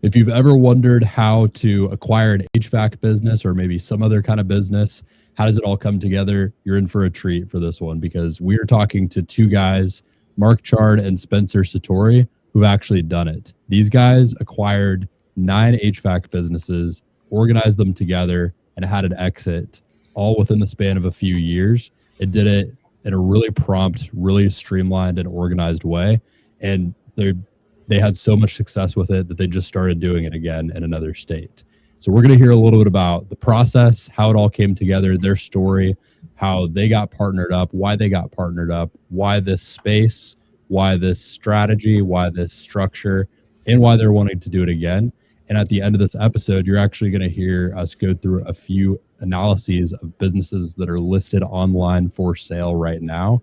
If you've ever wondered how to acquire an HVAC business or maybe some other kind of business, how does it all come together? You're in for a treat for this one because we're talking to two guys, Mark Chard and Spencer Satori, who've actually done it. These guys acquired 9 HVAC businesses, organized them together, and had an exit all within the span of a few years. It did it in a really prompt, really streamlined and organized way. And they had so much success with it that they just started doing it again in another state. So we're going to hear a little bit about the process, how it all came together, their story, how they got partnered up, why they got partnered up, why this space, why this strategy, why this structure, and why they're wanting to do it again. And at the end of this episode, you're actually going to hear us go through a few analyses of businesses that are listed online for sale right now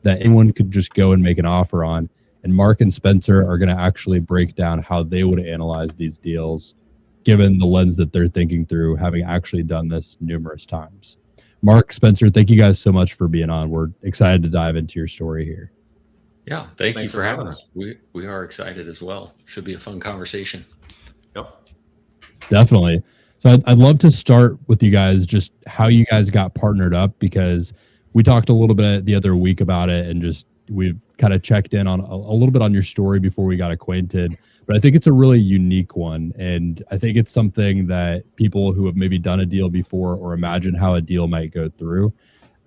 that anyone could just go and make an offer on. And Mark and Spencer are going to actually break down how they would analyze these deals, given the lens that they're thinking through, having actually done this numerous times. Mark, Spencer, thank you guys so much for being on. We're excited to dive into your story here. Yeah, thank you for having us. We are excited as well. Should be a fun conversation. Yep. Definitely. So I'd love to start with you guys, just how you guys got partnered up, because we talked a little bit the other week about it, and just we've kind of checked in on a little bit on your story before we got acquainted. But I think it's a really unique one. And I think it's something that people who have maybe done a deal before or imagine how a deal might go through,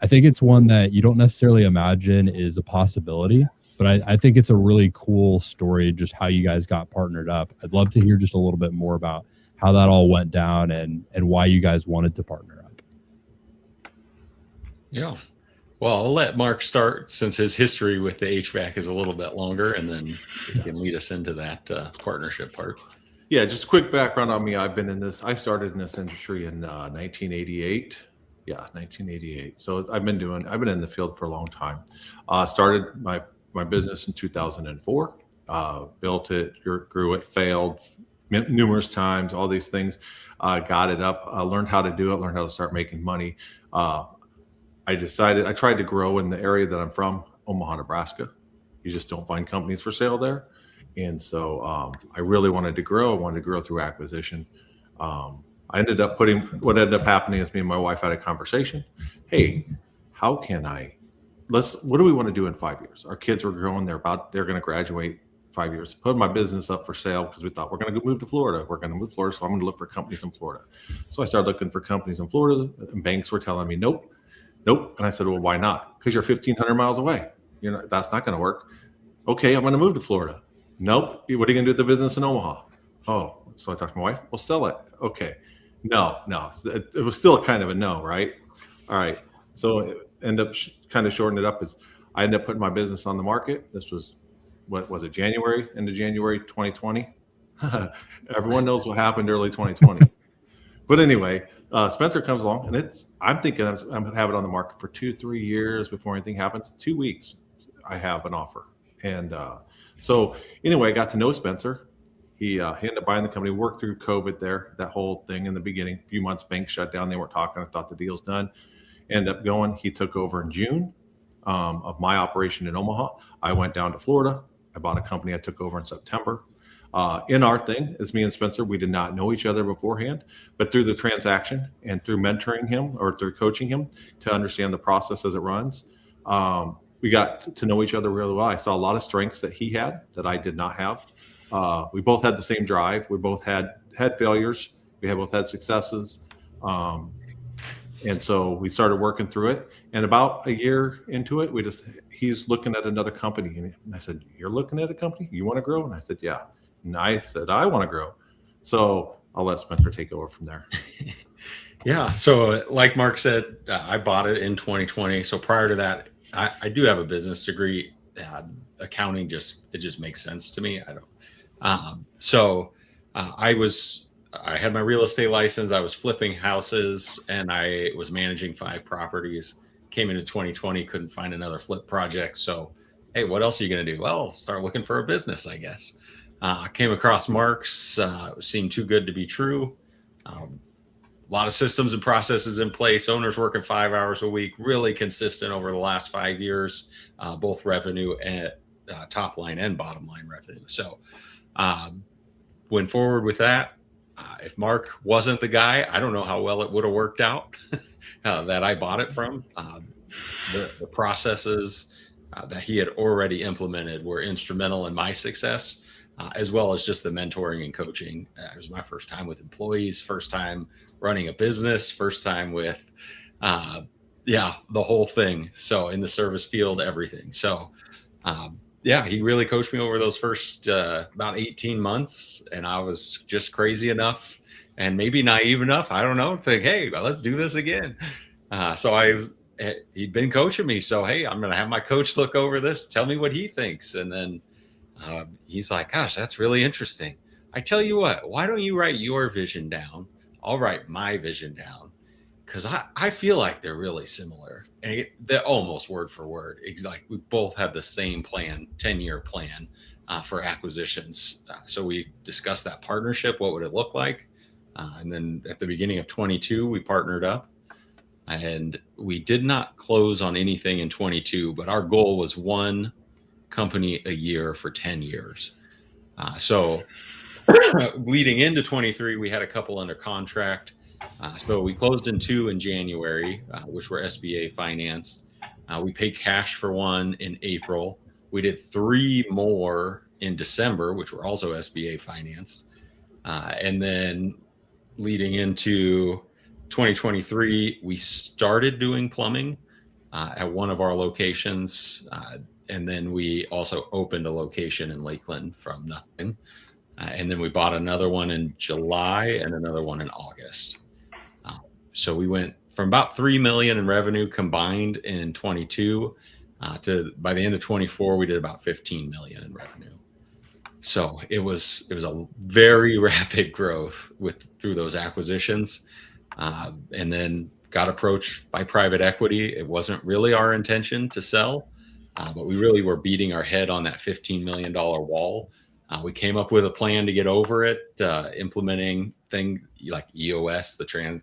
I think it's one that you don't necessarily imagine is a possibility. But I think it's a really cool story, just how you guys got partnered up. I'd love to hear just a little bit more about how that all went down and why you guys wanted to partner up. Yeah. Well, I'll let Mark start since his history with the HVAC is a little bit longer, and then he can lead us into that partnership part. Yeah, just a quick background on me. I started in this industry in 1988. Yeah, 1988. So I've been in the field for a long time. Started my business in 2004. Built it, grew it, failed numerous times, all these things. Got it up, learned how to do it, learned how to start making money. I tried to grow in the area that I'm from, Omaha, Nebraska. You just don't find companies for sale there. And so I really wanted to grow. I wanted to grow through acquisition. What ended up happening is me and my wife had a conversation. Hey, what do we want to do in 5 years? Our kids were growing. They're going to graduate 5 years. Put my business up for sale because we thought we're going to move to Florida. So I'm going to look for companies in Florida. So I started looking for companies in Florida, and banks were telling me, nope. And I said, well, why not? Because you're 1,500 miles away. That's not going to work. Okay, I'm going to move to Florida. Nope. What are you going to do with the business in Omaha? Oh, so I talked to my wife. We'll sell it. Okay. No. It was still kind of a no, right? All right. So it ended up kind of shortening it up is I ended up putting my business on the market. This was, what was it, end of January 2020? Everyone knows what happened early 2020. But anyway, Spencer comes along, and I'm thinking I'm have it on the market for 2-3 years before anything happens. 2 weeks, I have an offer. And so anyway, I got to know Spencer. He ended up buying the company, worked through COVID there, that whole thing in the beginning. A few months, banks shut down. They weren't talking. I thought the deal's done. Ended up going. He took over in June of my operation in Omaha. I went down to Florida. I bought a company I took over in September. In our thing, as me and Spencer, we did not know each other beforehand, but through the transaction and through mentoring him or through coaching him to understand the process as it runs, we got to know each other really well. I saw a lot of strengths that he had that I did not have. We both had the same drive. We both had failures. We both had successes. And so we started working through it. And about a year into it, he's looking at another company. And I said, you're looking at a company? You want to grow? And I said, yeah. And I said, I want to grow. So I'll let Spencer take over from there. Yeah. So like Mark said, I bought it in 2020. So prior to that, I do have a business degree. Accounting it just makes sense to me. I had my real estate license. I was flipping houses, and I was managing 5 properties. Came into 2020, couldn't find another flip project. So, hey, what else are you going to do? Well, start looking for a business, I guess. Came across Mark's, seemed too good to be true. A lot of systems and processes in place, owners working 5 hours a week, really consistent over the last 5 years, both revenue and top line and bottom line revenue. So went forward with that. If Mark wasn't the guy, I don't know how well it would have worked out that I bought it from. The processes that he had already implemented were instrumental in my success, as well as just the mentoring and coaching. It was my first time with employees, first time running a business, first time with, the whole thing. So in the service field, everything. So, he really coached me over those first about 18 months. And I was just crazy enough and maybe naive enough, I don't know, to think, hey, let's do this again. He'd been coaching me. So, hey, I'm going to have my coach look over this, tell me what he thinks. And then he's like, gosh, that's really interesting. I tell you what, why don't you write your vision down? I'll write my vision down. Because I feel like they're really similar. And they're almost word for word. It's like we both had the same plan, 10-year plan for acquisitions. So we discussed that partnership. What would it look like? And then at the beginning of 22, we partnered up. And we did not close on anything in 22, but our goal was one company a year for 10 years. So leading into 23, we had a couple under contract. So we closed in 2 in January, which were SBA financed. We paid cash for 1 in April. We did 3 more in December, which were also SBA financed. And then leading into 2023, we started doing plumbing at one of our locations. And then we also opened a location in Lakeland from nothing. And then we bought another one in July and another one in August. So we went from about 3 million in revenue combined in 22 to by the end of 24, we did about 15 million in revenue. So it was a very rapid growth through those acquisitions. And then got approached by private equity. It wasn't really our intention to sell, but we really were beating our head on that $15 million wall. We came up with a plan to get over it, implementing things like EOS, the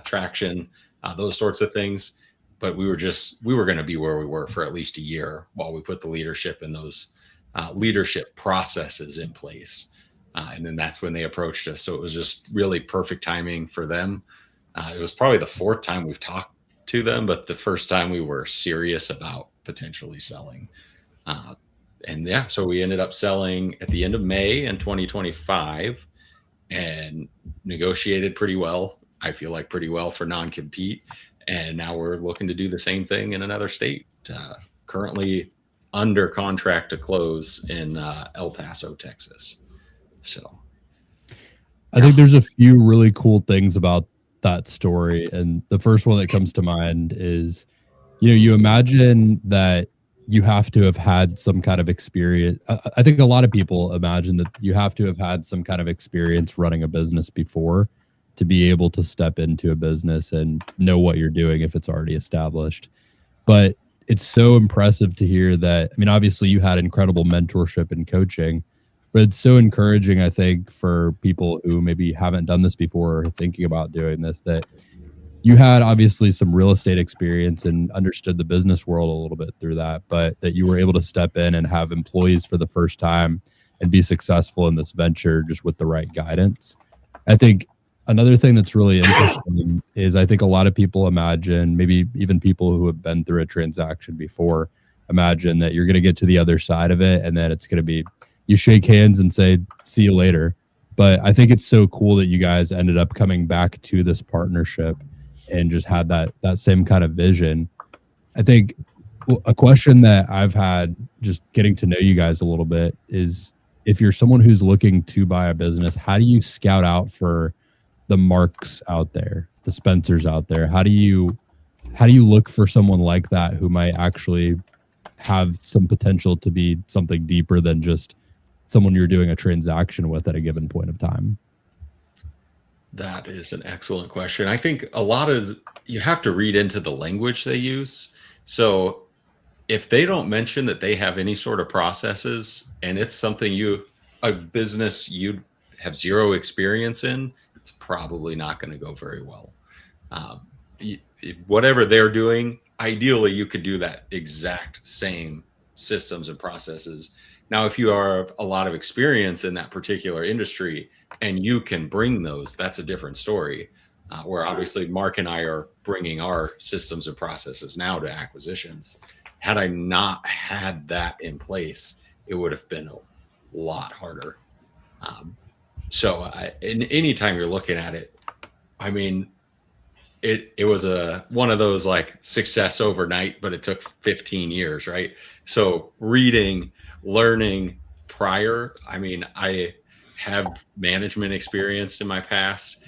traction, those sorts of things. But we were going to be where we were for at least a year while we put the leadership and those leadership processes in place. And then that's when they approached us. So it was just really perfect timing for them. It was probably the 4th time we've talked to them, but the first time we were serious about potentially selling. So we ended up selling at the end of May in 2025 and negotiated pretty well. I feel like pretty well for non-compete. And now we're looking to do the same thing in another state, currently under contract to close in El Paso, Texas. So I think there's a few really cool things about that story. And the first one that comes to mind is, you imagine that you have to have had some kind of experience. I think a lot of people imagine that you have to have had some kind of experience running a business before to be able to step into a business and know what you're doing if it's already established. But it's so impressive to hear that. I mean, obviously you had incredible mentorship and coaching, but it's so encouraging, I think, for people who maybe haven't done this before or thinking about doing this, that you had obviously some real estate experience and understood the business world a little bit through that, but that you were able to step in and have employees for the first time and be successful in this venture just with the right guidance. I think another thing that's really interesting is I think a lot of people imagine, maybe even people who have been through a transaction before, imagine that you're going to get to the other side of it and then it's going to be, you shake hands and say, see you later. But I think it's so cool that you guys ended up coming back to this partnership and just had that same kind of vision. I think a question that I've had just getting to know you guys a little bit is, if you're someone who's looking to buy a business, how do you scout out for the Marks out there, the Spencers out there? How do you look for someone like that who might actually have some potential to be something deeper than just someone you're doing a transaction with at a given point of time? That is an excellent question. I think a lot is you have to read into the language they use. So if they don't mention that they have any sort of processes and it's something a business you have zero experience in, it's probably not going to go very well. Whatever they're doing, ideally you could do that exact same systems and processes Now, if you have a lot of experience in that particular industry and you can bring those, that's a different story. Where obviously Mark and I are bringing our systems and processes now to acquisitions. Had I not had that in place, it would have been a lot harder. Anytime you're looking at it, I mean, it was one of those like success overnight, but it took 15 years, right? So reading, learning prior, I mean, I have management experience in my past.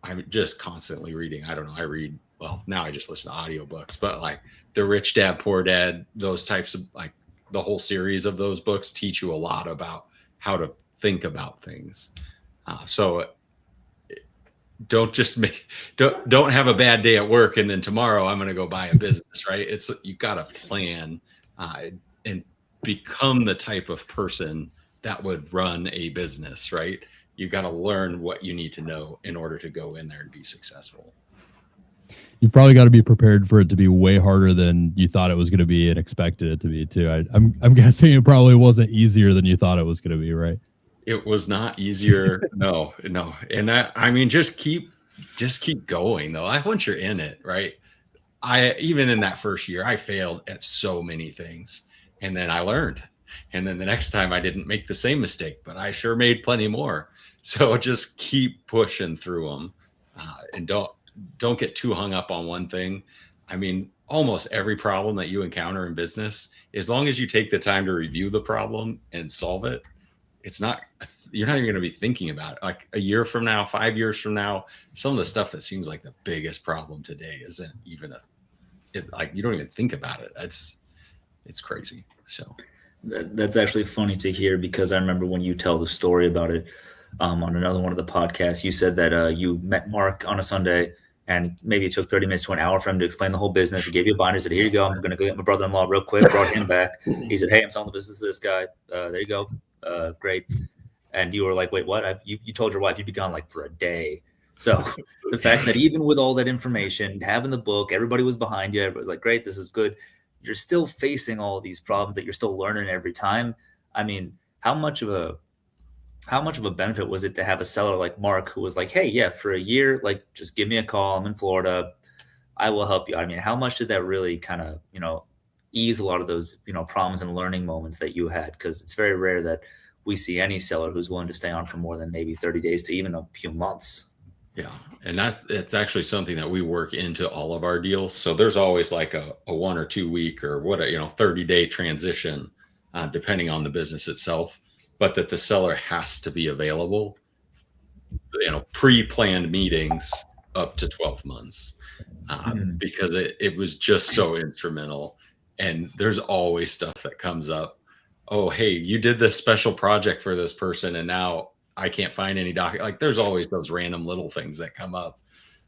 I'm just constantly reading. I don't know. I read, well, now I just listen to audiobooks, but like the Rich Dad, Poor Dad, those types of, like, the whole series of those books teach you a lot about how to think about things. So don't just don't have a bad day at work and then tomorrow I'm going to go buy a business, right? It's, you got to plan and become the type of person that would run a business, right? You got to learn what you need to know in order to go in there and be successful. You've probably got to be prepared for it to be way harder than you thought it was going to be and expected it to be too. I'm guessing it probably wasn't easier than you thought it was going to be, right? It was not easier. No. And I mean, just keep going though. Once you're in it, right? Even in that first year, I failed at so many things, and then I learned. And then the next time I didn't make the same mistake, but I sure made plenty more. So just keep pushing through them, and don't get too hung up on one thing. I mean, almost every problem that you encounter in business, as long as you take the time to review the problem and solve it, you're not even going to be thinking about it. Like a year from now, 5 years from now, some of the stuff that seems like the biggest problem today isn't even like you don't even think about it. It's crazy. So that's actually funny to hear, because I remember when you tell the story about it on another one of the podcasts, you said that you met Mark on a Sunday and maybe it took 30 minutes to an hour for him to explain the whole business. He gave you a binder, said, here you go. I'm going to go get my brother-in-law real quick. Brought him back. He said, hey, I'm selling the business to this guy. There you go. Great. And you were like, wait, what? You told your wife you'd be gone like for a day. So the fact that even with all that information, having the book, everybody was behind you. Everybody was like, great, this is good. You're still facing all of these problems that you're still learning every time. I mean, how much of a benefit was it to have a seller like Mark who was like, hey, yeah, for a year, like, just give me a call. I'm in Florida. I will help you. I mean, how much did that really kind of, ease a lot of those, problems and learning moments that you had? Because it's very rare that we see any seller who's willing to stay on for more than maybe 30 days to even a few months. Yeah. And it's actually something that we work into all of our deals. So there's always like a 1 or 2 week or 30-day transition, depending on the business itself, but that the seller has to be available, pre-planned meetings up to 12 months, because it was just so instrumental. And there's always stuff that comes up. Oh, hey, you did this special project for this person and now I can't find any document. Like, there's always those random little things that come up.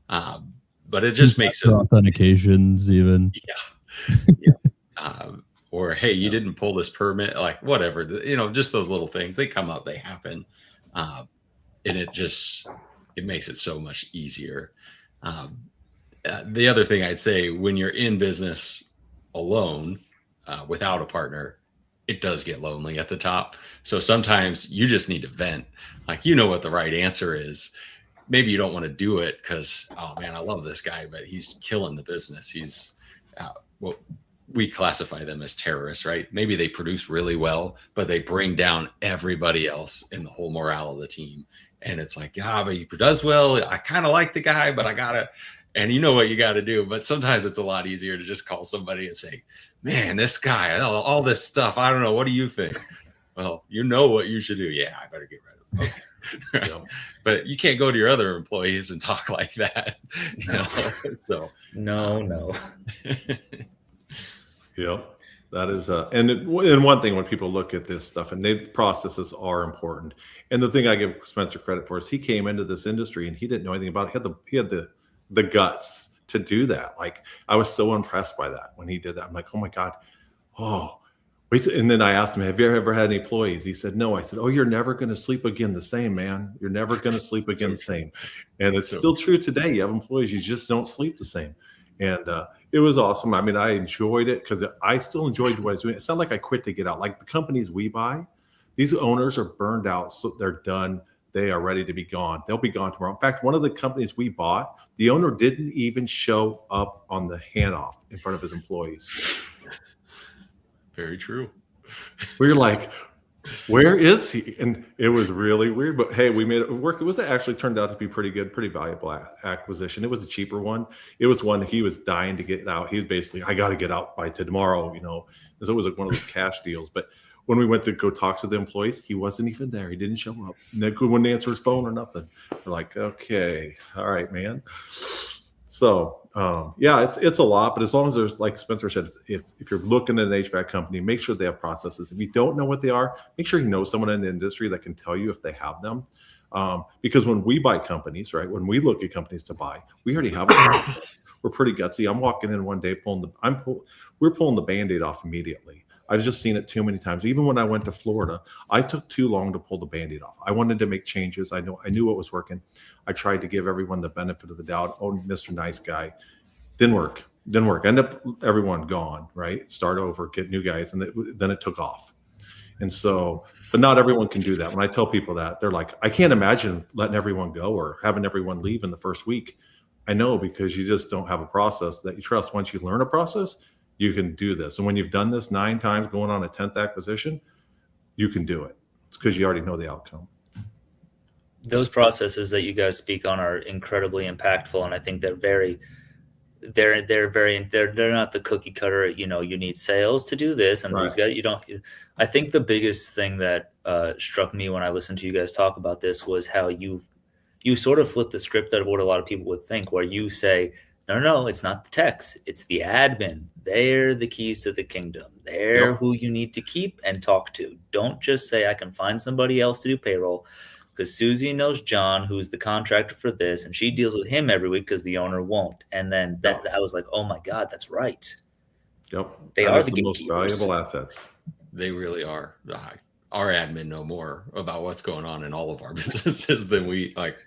But it just makes it authentications even. Yeah. Or, hey, you didn't pull this permit, like whatever, just those little things, they come up, they happen. And it makes it so much easier. The other thing I'd say, when you're in business alone, without a partner, it does get lonely at the top. So sometimes you just need to vent. Like, what the right answer is. Maybe you don't want to do it because, oh man, I love this guy, but he's killing the business. He's we classify them as terrorists, right? Maybe they produce really well, but they bring down everybody else in the whole morale of the team. And it's like, yeah, but he does well. I kind of like the guy, but and you know what you got to do. But sometimes it's a lot easier to just call somebody and say, man, this guy, all this stuff, I don't know. What do you think? Well, you know what you should do. Yeah, I better get rid of him. Okay. But you can't go to your other employees and talk like that. So no. Yep. That is, and one thing when people look at this stuff, and processes are important. And the thing I give Spencer credit for is he came into this industry and he didn't know anything about it. He had the guts to do that. Like, I was so impressed by that when he did that. I'm like, oh my God. Oh, wait. And then I asked him, have you ever had any employees? He said, no. I said, oh, you're never going to sleep again the same, man. You're never going to sleep again the same. And it's still true today. You have employees, you just don't sleep the same. And it was awesome. I mean, I enjoyed it because I still enjoyed what I was doing. It's not like I quit to get out. Like the companies we buy, these owners are burned out, so they're done. They are ready to be gone. They'll be gone tomorrow. In fact, one of the companies we bought, the owner didn't even show up on the handoff in front of his employees. Very true. We were like, where is he? And it was really weird, but hey, we made it work. It was actually turned out to be pretty good, pretty valuable acquisition. It was a cheaper one. It was one he was dying to get out. He was basically, I got to get out by tomorrow, you know. So it was like one of those cash deals. But when we went to go talk to the employees, he wasn't even there. He didn't show up. They wouldn't answer his phone or nothing. We're like, okay, all right, man. So yeah, it's a lot, but as long as there's, like Spencer said, if you're looking at an HVAC company, make sure they have processes. If you don't know what they are, make sure you know someone in the industry that can tell you if they have them. Because when we buy companies, right, when we look at companies to buy, we already have a we're pretty gutsy. I'm walking in one day we're pulling the Band-Aid off immediately. I've just seen it too many times. Even when I went to Florida, I took too long to pull the Band-Aid off. I wanted to make changes. I knew what was working. I tried to give everyone the benefit of the doubt. Oh, Mr. Nice Guy. Didn't work. End up everyone gone, right? Start over, get new guys. And then it took off. And so, but not everyone can do that. When I tell people that, they're like, I can't imagine letting everyone go or having everyone leave in the first week. I know, because you just don't have a process that you trust. Once you learn a process, you can do this. And when you've done this 9 times going on a 10th acquisition, you can do it. It's because you already know the outcome. Those processes that you guys speak on are incredibly impactful. And I think they're not the cookie cutter, you know, you need sales to do this. And these guys, I think the biggest thing that struck me when I listened to you guys talk about this was how you sort of flip the script of what a lot of people would think, where you say, no, it's not the techs, it's the admin. They're the keys to the kingdom. They're who you need to keep and talk to. Don't just say, I can find somebody else to do payroll because Susie knows John, who's the contractor for this, and she deals with him every week because the owner won't. And then I was like, oh my God, that's right. Yep. They are the most valuable assets. They really are. Our admin know more about what's going on in all of our businesses than we like.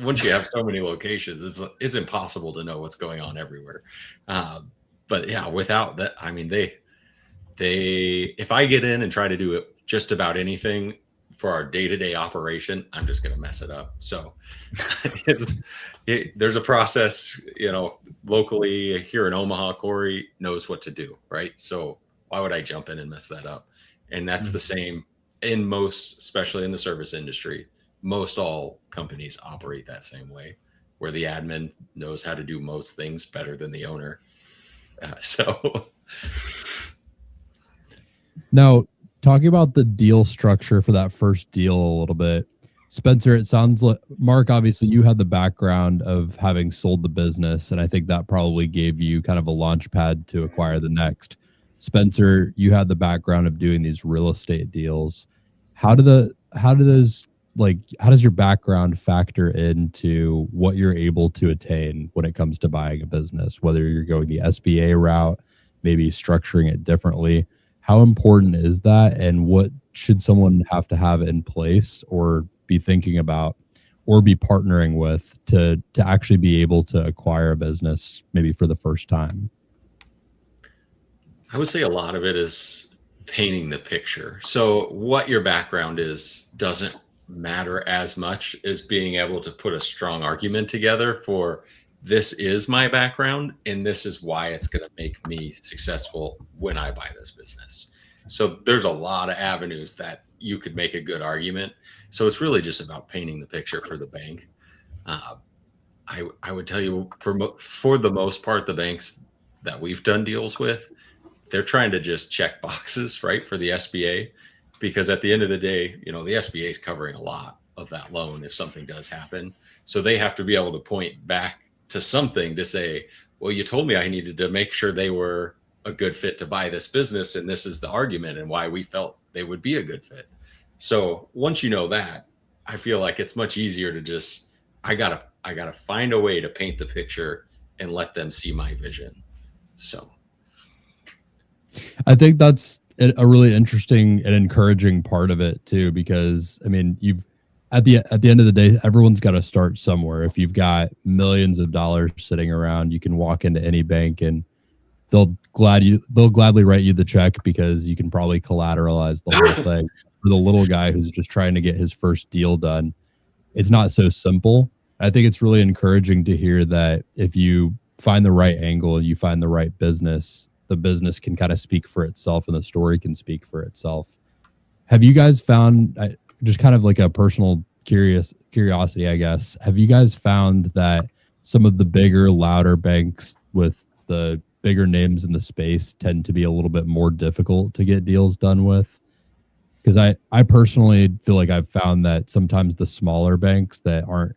Once you have so many locations, it's impossible to know what's going on everywhere. But yeah, without that, I mean, if I get in and try to do it just about anything for our day-to-day operation, I'm just going to mess it up. So there's a process, you know, locally here in Omaha. Corey knows what to do, right? So why would I jump in and mess that up? And that's the same in most, especially in the service industry. Most all companies operate that same way, where the admin knows how to do most things better than the owner. Now, talking about the deal structure for that first deal a little bit, Spencer, it sounds like, Mark, obviously you had the background of having sold the business, and I think that probably gave you kind of a launch pad to acquire the next. Spencer, you had the background of doing these real estate deals. How does your background factor into what you're able to attain when it comes to buying a business, whether you're going the SBA route, maybe structuring it differently? How important is that, and what should someone have to have in place or be thinking about or be partnering with to actually be able to acquire a business maybe for the first time? I would say a lot of it is painting the picture. So what your background is doesn't matter as much as being able to put a strong argument together for, this is my background and this is why it's going to make me successful when I buy this business. So there's a lot of avenues that you could make a good argument. So it's really just about painting the picture for the bank. I would tell you, for the most part, the banks that we've done deals with, they're trying to just check boxes, right, for the SBA, because at the end of the day, you know, the SBA is covering a lot of that loan if something does happen. So they have to be able to point back to something to say, well, you told me I needed to make sure they were a good fit to buy this business, and this is the argument and why we felt they would be a good fit. So once you know that, I feel like it's much easier to just, I gotta find a way to paint the picture and let them see my vision. So I think that's a really interesting and encouraging part of it too, because I mean, at the end of the day, everyone's got to start somewhere. If you've got millions of dollars sitting around, you can walk into any bank and they'll gladly write you the check because you can probably collateralize the whole thing. For the little guy who's just trying to get his first deal done, it's not so simple. I think it's really encouraging to hear that if you find the right angle and you find the right business, the business can kind of speak for itself and the story can speak for itself. Have you guys found, just kind of like a personal curiosity, I guess, have you guys found that some of the bigger, louder banks with the bigger names in the space tend to be a little bit more difficult to get deals done with? Because I personally feel like I've found that sometimes the smaller banks that aren't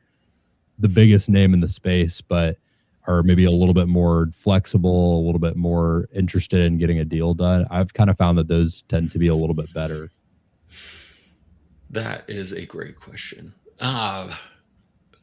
the biggest name in the space, but are maybe a little bit more flexible, a little bit more interested in getting a deal done, I've kind of found that those tend to be a little bit better. That is a great question. I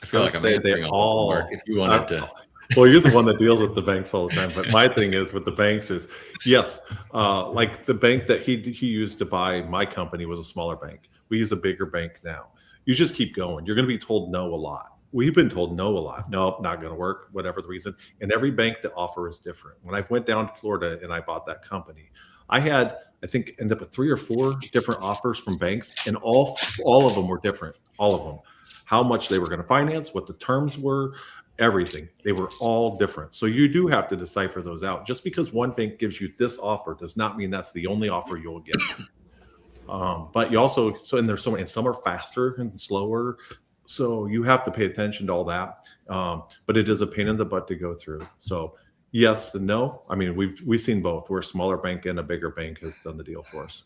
feel like I'm they answering all. Mark, if you wanted to. Well, you're the one that deals with the banks all the time. But my thing is with the banks is, yes, like the bank that he used to buy my company was a smaller bank. We use a bigger bank now. You just keep going. You're going to be told no a lot. We've been told no a lot. Nope, not going to work, whatever the reason. And every bank that offer is different. When I went down to Florida and I bought that company, I had, I think, ended up with 3 or 4 different offers from banks, and all of them were different. All of them, how much they were going to finance, what the terms were, everything. They were all different. So you do have to decipher those out. Just because one bank gives you this offer does not mean that's the only offer you'll get. But you also, and there's so many, and some are faster and slower. So you have to pay attention to all that. But it is a pain in the butt to go through. So yes and no. I mean, we've seen both. We're a smaller bank and a bigger bank has done the deal for us.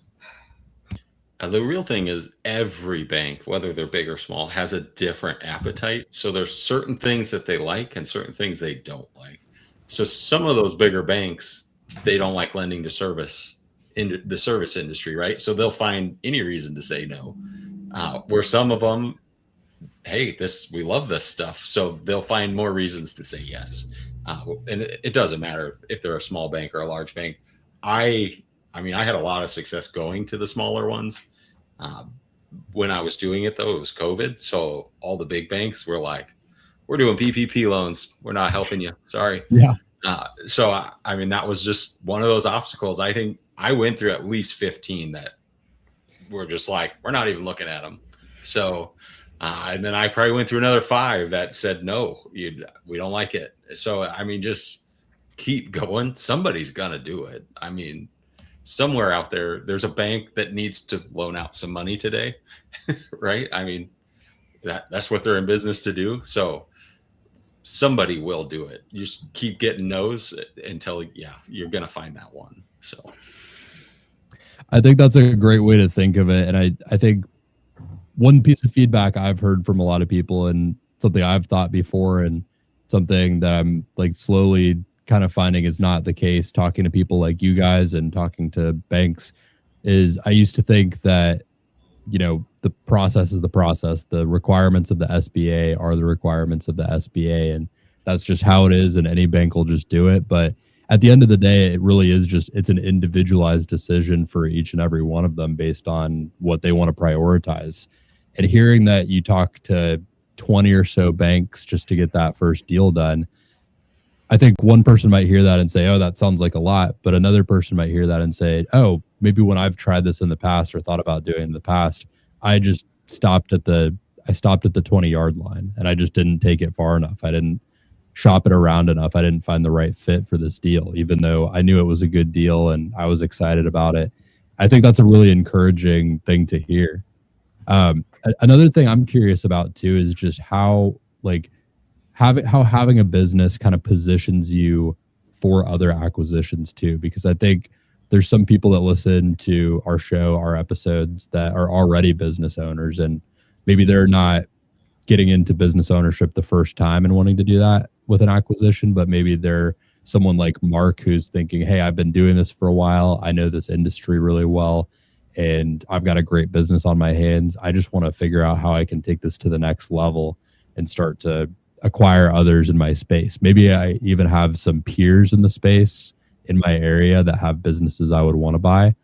The real thing is every bank, whether they're big or small, has a different appetite. So there's certain things that they like and certain things they don't like. So some of those bigger banks, they don't like lending to service in the service industry, right? So they'll find any reason to say no. Where some of them, hey, we love this stuff. So they'll find more reasons to say yes. And it doesn't matter if they're a small bank or a large bank. I mean, I had a lot of success going to the smaller ones. When I was doing it, though, it was COVID. So all the big banks were like, we're doing PPP loans. We're not helping you. Sorry. Yeah. So, I mean, that was just one of those obstacles. I think I went through at least 15 that were just like, we're not even looking at them. So, and then I probably went through another 5 that said, no, we don't like it. So, I mean, just keep going. Somebody's going to do it. I mean, somewhere out there's a bank that needs to loan out some money today, right? I mean, that's what they're in business to do. So somebody will do it. You just keep getting no's until, you're going to find that one. So I think that's a great way to think of it. And I think one piece of feedback I've heard from a lot of people, and something I've thought before, and something that I'm like slowly kind of finding is not the case, talking to people like you guys and talking to banks, is I used to think that, the process is the process. The requirements of the SBA are the requirements of the SBA. And that's just how it is. And any bank will just do it. But at the end of the day, it really is it's an individualized decision for each and every one of them based on what they want to prioritize. And hearing that you talk to 20 or so banks just to get that first deal done, I think one person might hear that and say, oh, that sounds like a lot. But another person might hear that and say, oh, maybe when I've tried this in the past or thought about doing it in the past, I just stopped at the 20-yard line and I just didn't take it far enough. I didn't shop it around enough. I didn't find the right fit for this deal, even though I knew it was a good deal and I was excited about it. I think that's a really encouraging thing to hear. Another thing I'm curious about too is just how having a business kind of positions you for other acquisitions too, because I think there's some people that listen to our show, our episodes, that are already business owners, and maybe they're not getting into business ownership the first time and wanting to do that with an acquisition, but maybe they're someone like Mark who's thinking, hey, I've been doing this for a while. I know this industry really well, and I've got a great business on my hands. I just want to figure out how I can take this to the next level and start to acquire others in my space. Maybe I even have some peers in the space in my area that have businesses I would want to buy.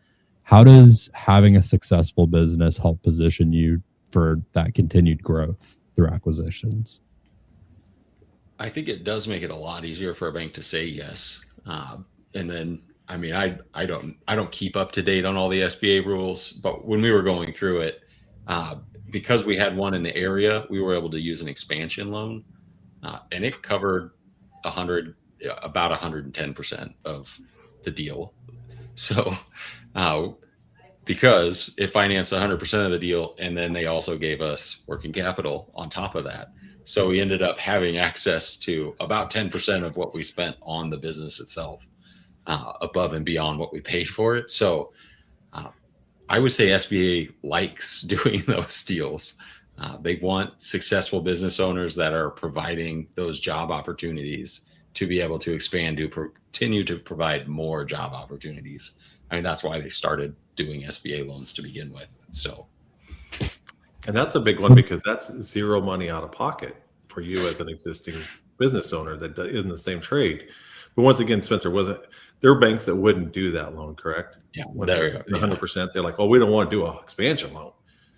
How does having a successful business help position you for that continued growth through acquisitions? I think it does make it a lot easier for a bank to say yes. And then, I mean, I don't keep up to date on all the SBA rules, but when we were going through it, because we had one in the area, we were able to use an expansion loan, and it covered about 110% of the deal. So, because it financed 100% of the deal, and then they also gave us working capital on top of that. So we ended up having access to about 10% of what we spent on the business itself, above and beyond what we paid for it. So I would say SBA likes doing those deals. They want successful business owners that are providing those job opportunities to be able to expand, to continue to provide more job opportunities. I mean, that's why they started doing SBA loans to begin with. So, and that's a big one because that's zero money out of pocket for you as an existing business owner that is in the same trade. But once again, Spencer, there are banks that wouldn't do that loan, correct? Yeah, when they're 100%, they're like, "Oh, we don't want to do an expansion loan."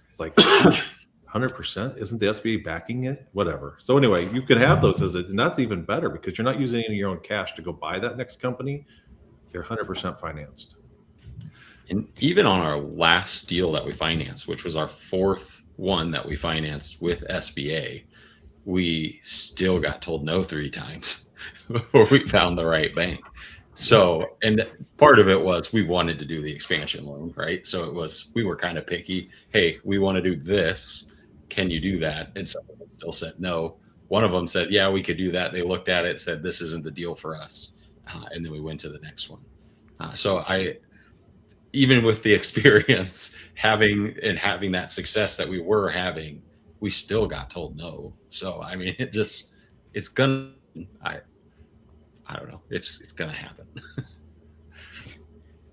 It's like 100%. Isn't the SBA backing it? Whatever. So anyway, you could have those and that's even better because you're not using any of your own cash to go buy that next company. You're 100% financed. And even on our last deal that we financed, which was our fourth one that we financed with SBA, we still got told no 3 times before we found the right bank. So, and part of it was we wanted to do the expansion loan, right? So we were kind of picky. Hey, we want to do this. Can you do that? And some of them still said no. One of them said, yeah, we could do that. They looked at it, said, this isn't the deal for us. And then we went to the next one. So even with the experience having that success that we were having, we still got told no. So, I mean, it's gonna, I don't know. It's gonna happen.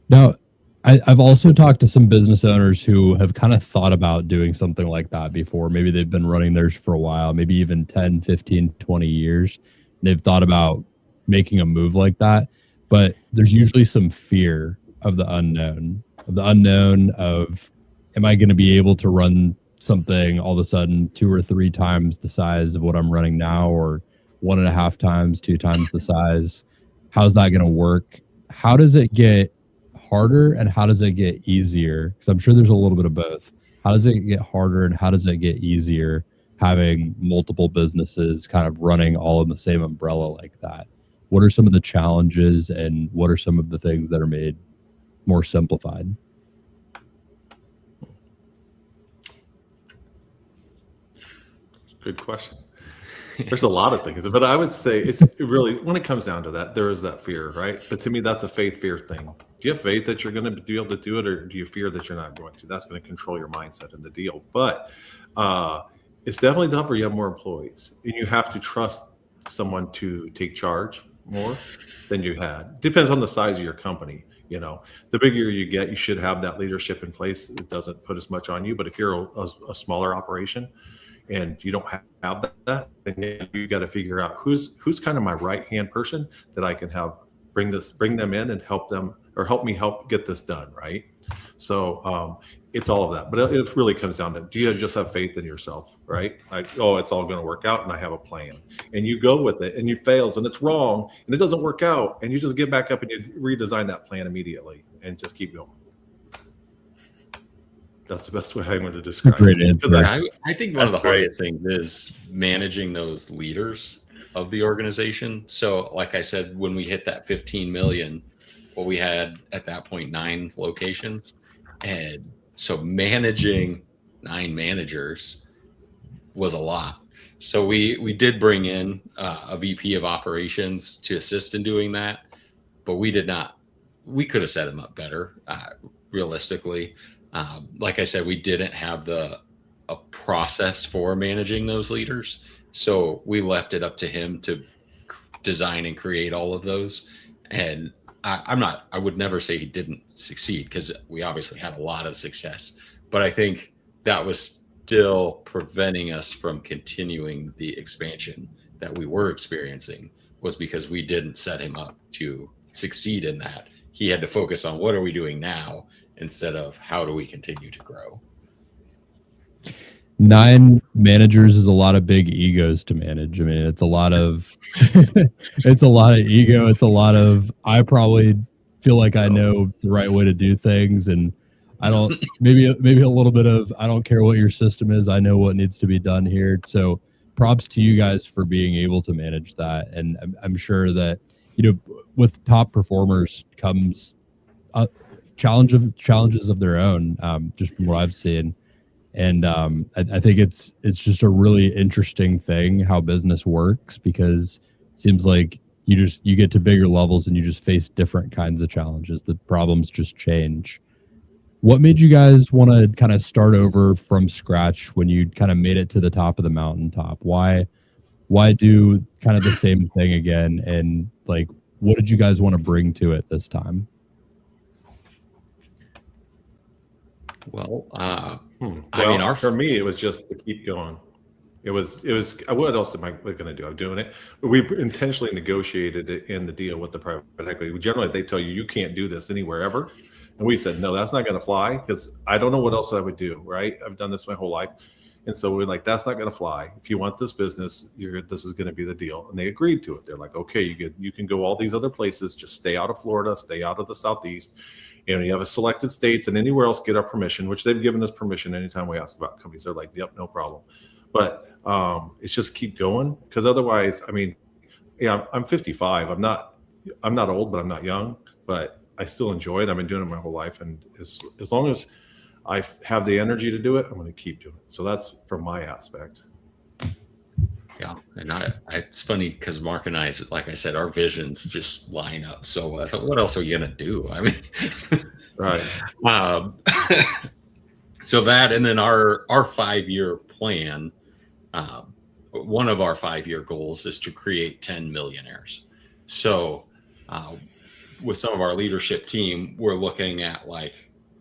Now, I've also talked to some business owners who have kind of thought about doing something like that before. Maybe they've been running theirs for a while, maybe even 10, 15, 20 years. They've thought about making a move like that, but there's usually some fear of the unknown, of, am I going to be able to run something all of a sudden 2 or 3 times the size of what I'm running now, or 1.5 times, 2 times the size? How's that going to work? How does it get harder and how does it get easier? Because I'm sure there's a little bit of both. How does it get harder and how does it get easier having multiple businesses kind of running all in the same umbrella like that? What are some of the challenges and what are some of the things that are made more simplified? Good question. There's a lot of things, but I would say it's really, when it comes down to that, there is that fear, right? But to me, that's a faith-fear thing. Do you have faith that you're going to be able to do it, or do you fear that you're not going to? That's going to control your mindset in the deal. But it's definitely tougher. You have more employees, and you have to trust someone to take charge more than you had. Depends on the size of your company. You know, the bigger you get, you should have that leadership in place. It doesn't put as much on you. But if you're a smaller operation, and you don't have that, then you got to figure out who's kind of my right-hand person that I can have bring them in and help them, or help me get this done, right? So it's all of that. But it really comes down to, do you just have faith in yourself, right? Like, oh, it's all going to work out and I have a plan. And you go with it and you fails and it's wrong and it doesn't work out, and you just get back up and you redesign that plan immediately and just keep going. That's the best way I'm going to describe it. Great answer. I think one of the hardest things is managing those leaders of the organization. So, like I said, when we hit that 15 million, well, we had at that point 9 locations. And so managing 9 managers was a lot. So we did bring in a VP of operations to assist in doing that, but we could have set him up better, realistically. Like I said, we didn't have a process for managing those leaders. So we left it up to him to design and create all of those. And I would never say he didn't succeed, because we obviously had a lot of success, but I think that was still preventing us from continuing the expansion that we were experiencing, was because we didn't set him up to succeed in that. He had to focus on what are we doing now, instead of how do we continue to grow. 9 managers is a lot of big egos to manage. I mean, it's a lot of it's a lot of ego. It's a lot of I probably feel like I know the right way to do things, and I don't maybe a little bit of I don't care what your system is. I know what needs to be done here. So props to you guys for being able to manage that. And I'm sure that with top performers comes challenges of their own, just from what I've seen. And I think it's just a really interesting thing how business works, because it seems like you get to bigger levels and you just face different kinds of challenges. The problems just change. What made you guys want to kind of start over from scratch when you kind of made it to the top of the mountaintop? Why do kind of the same thing again? And like, what did you guys want to bring to it this time? Well, I mean, for me, it was just to keep going. It was. What else am I going to do? I'm doing it. We intentionally negotiated it in the deal with the private equity. Generally, they tell you can't do this anywhere ever, and we said no, that's not going to fly, because I don't know what else I would do. Right? I've done this my whole life, and so we're like, that's not going to fly. If you want this business, this is going to be the deal. And they agreed to it. They're like, okay, you can go all these other places, just stay out of Florida, stay out of the Southeast. You have a selected states, and anywhere else get our permission, which they've given us permission anytime we ask about companies. They're like, yep, no problem. But it's just keep going, because otherwise, I mean, I'm 55. I'm not old, but I'm not young. But I still enjoy it. I've been doing it my whole life, and as long as I have the energy to do it, I'm going to keep doing it. So that's from my aspect. Yeah, and it's funny because Mark and I, like I said, our visions just line up so well. What else are you gonna do? I mean, right. So that, and then our 5-year plan. One of our 5-year goals is to create 10 millionaires. So, with some of our leadership team, we're looking at like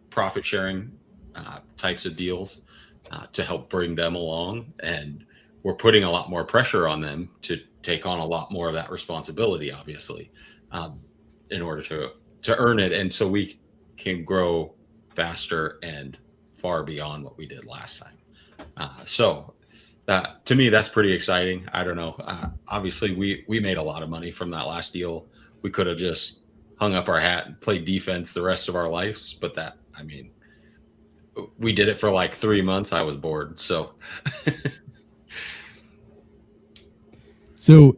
profit sharing types of deals to help bring them along, and we're putting a lot more pressure on them to take on a lot more of that responsibility, obviously, in order to earn it. And so we can grow faster and far beyond what we did last time. So to me, that's pretty exciting. I don't know. Obviously, we made a lot of money from that last deal. We could have just hung up our hat and played defense the rest of our lives. But we did it for like 3 months. I was bored. So So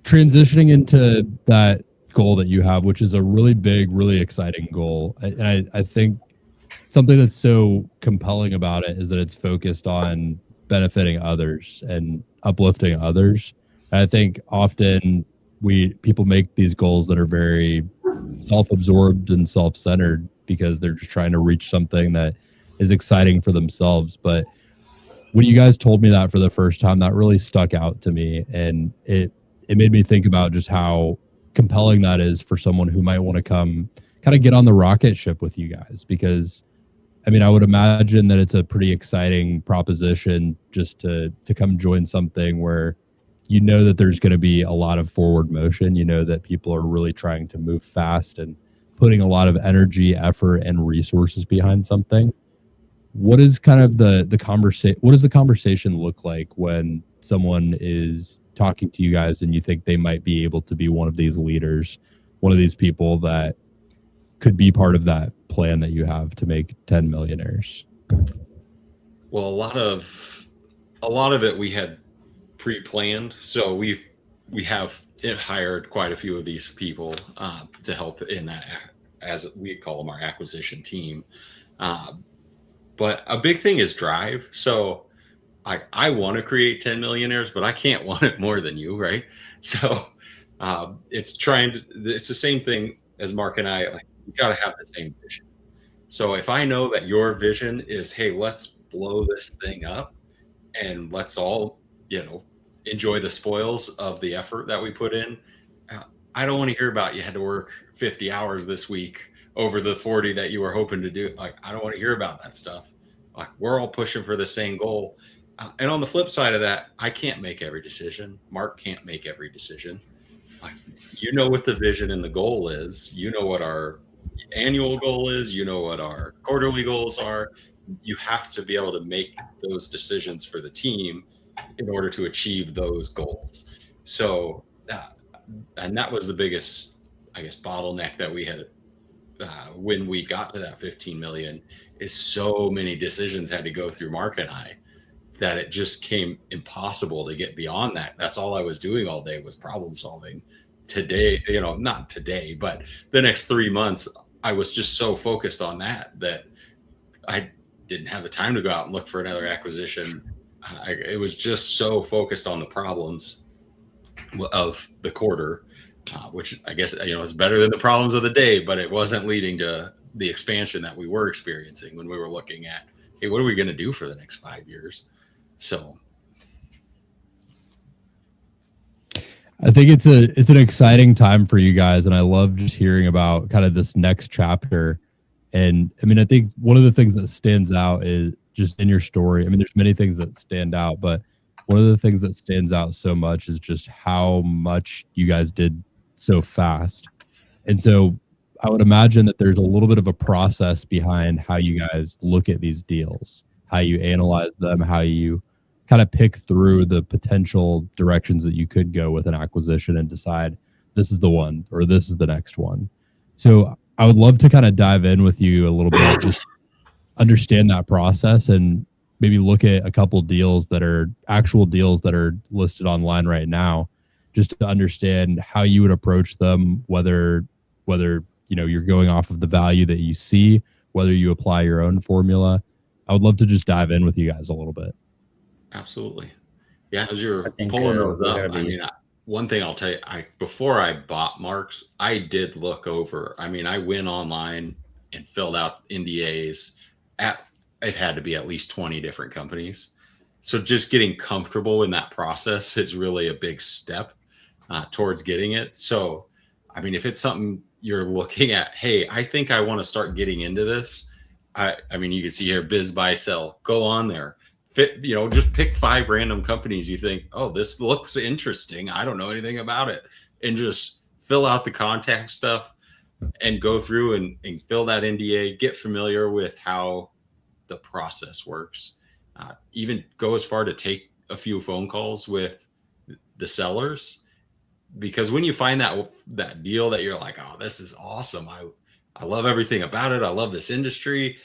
transitioning into that goal that you have, which is a really big, really exciting goal. And I think something that's so compelling about it is that it's focused on benefiting others and uplifting others. And I think often people make these goals that are very self-absorbed and self-centered because they're just trying to reach something that is exciting for themselves. But when you guys told me that for the first time, that really stuck out to me. And it made me think about just how compelling that is for someone who might want to come kind of get on the rocket ship with you guys. Because, I mean, I would imagine that it's a pretty exciting proposition just to come join something where you know that there's going to be a lot of forward motion. You know that people are really trying to move fast and putting a lot of energy, effort, and resources behind something. What is kind of the conversation? What does the conversation look like when someone is talking to you guys and you think they might be able to be one of these leaders, one of these people that could be part of that plan that you have to make 10 millionaires? Well, a lot of it we had pre-planned. So we have hired quite a few of these people to help in that, as we call them, our acquisition team. But a big thing is drive. So I want to create 10 millionaires, but I can't want it more than you, right? So it's the same thing as Mark and I, like, you got to have the same vision. So if I know that your vision is, hey, let's blow this thing up and let's all, enjoy the spoils of the effort that we put in. I don't want to hear about you had to work 50 hours this week over the 40 that you were hoping to do. Like, I don't want to hear about that stuff. Like, we're all pushing for the same goal. And on the flip side of that, I can't make every decision. Mark can't make every decision. Like, you know what the vision and the goal is. You know what our annual goal is. You know what our quarterly goals are. you have to be able to make those decisions for the team in order to achieve those goals. So, and that was the biggest, I guess, bottleneck that we had when we got to that 15 million, is so many decisions had to go through Mark and I that it just came impossible to get beyond that. That's all I was doing all day was problem solving. Today, not today, but the next 3 months, I was just so focused on that I didn't have the time to go out and look for another acquisition. It was just so focused on the problems of the quarter, which I guess, is better than the problems of the day, but it wasn't leading to the expansion that we were experiencing when we were looking at, hey, what are we going to do for the next 5 years? So I think it's an exciting time for you guys, and I love just hearing about kind of this next chapter. And I mean, I think one of the things that stands out is just in your story. I mean, there's many things that stand out, but one of the things that stands out so much is just how much you guys did so fast. And so I would imagine that there's a little bit of a process behind how you guys look at these deals, how you analyze them, how you kind of pick through the potential directions that you could go with an acquisition and decide this is the one or this is the next one. So I would love to kind of dive in with you a little bit, just understand that process and maybe look at a couple deals that are actual deals that are listed online right now, just to understand how you would approach them, whether you're going off of the value that you see, whether you apply your own formula. I would love to just dive in with you guys a little bit. Absolutely. Yeah, as you're pulling those up, one thing I'll tell you, before I bought Mark's, I did look over. I mean, I went online and filled out NDAs. It had to be at least 20 different companies. So just getting comfortable in that process is really a big step towards getting it. So, I mean, if it's something you're looking at, hey, I think I want to start getting into this. I mean, you can see here, biz, buy, sell, go on there. Just pick 5 random companies you think, oh, this looks interesting. I don't know anything about it. And just fill out the contact stuff and go through and fill that NDA, get familiar with how the process works. Even go as far to take a few phone calls with the sellers, because when you find that deal that you're like, oh, this is awesome. I love everything about it. I love this industry.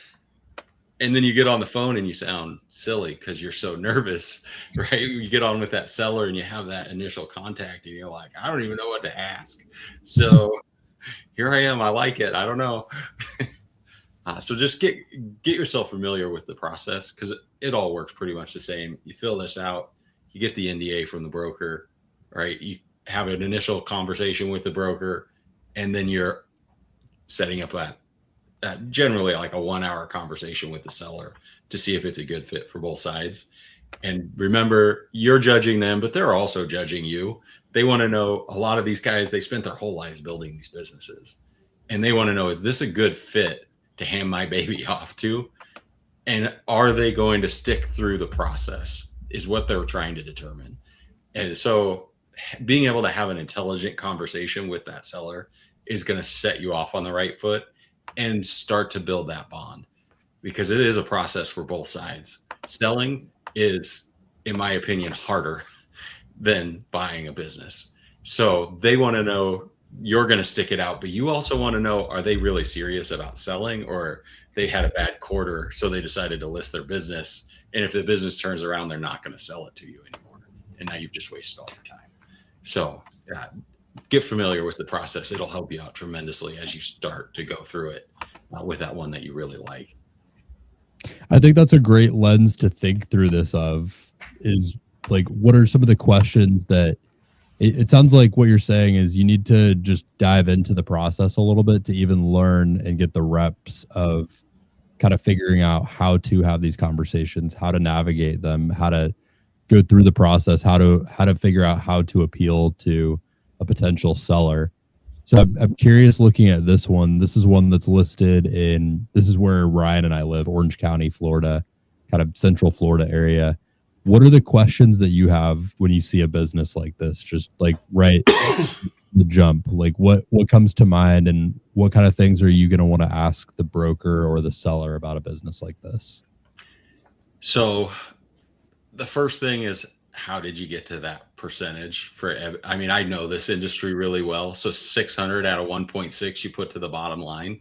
And then you get on the phone and you sound silly because you're so nervous, right? You get on with that seller and you have that initial contact and you're like, I don't even know what to ask. So here I am. I like it. I don't know. So just get yourself familiar with the process, because it all works pretty much the same. You fill this out, you get the NDA from the broker, right? You have an initial conversation with the broker, and then you're setting up generally like a 1-hour conversation with the seller to see if it's a good fit for both sides. And remember, you're judging them, but they're also judging you. They want to know, a lot of these guys, they spent their whole lives building these businesses, and they want to know, is this a good fit to hand my baby off to? And are they going to stick through the process is what they're trying to determine. And so being able to have an intelligent conversation with that seller is going to set you off on the right foot and start to build that bond, because it is a process for both sides. Selling is, in my opinion, harder than buying a business. So they want to know you're going to stick it out, but you also want to know, are they really serious about selling, or they had a bad quarter, so they decided to list their business. And if the business turns around, they're not going to sell it to you anymore. And now you've just wasted all your time. So get familiar with the process. It'll help you out tremendously as you start to go through it with that one that you really like. I think that's a great lens to think through this of, is like, what are some of the questions that it sounds like what you're saying is you need to just dive into the process a little bit to even learn and get the reps of kind of figuring out how to have these conversations, how to navigate them, how to go through the process, how to figure out how to appeal to a potential seller. So I'm curious, looking at this one, this is one that's listed this is where Ryan and I live, Orange County, Florida, kind of central Florida area. What are the questions that you have when you see a business like this? Just like right the jump, like what comes to mind, and what kind of things are you going to want to ask the broker or the seller about a business like this? So the first thing is, how did you get to that percentage I mean, I know this industry really well. So 600 out of 1.6 you put to the bottom line.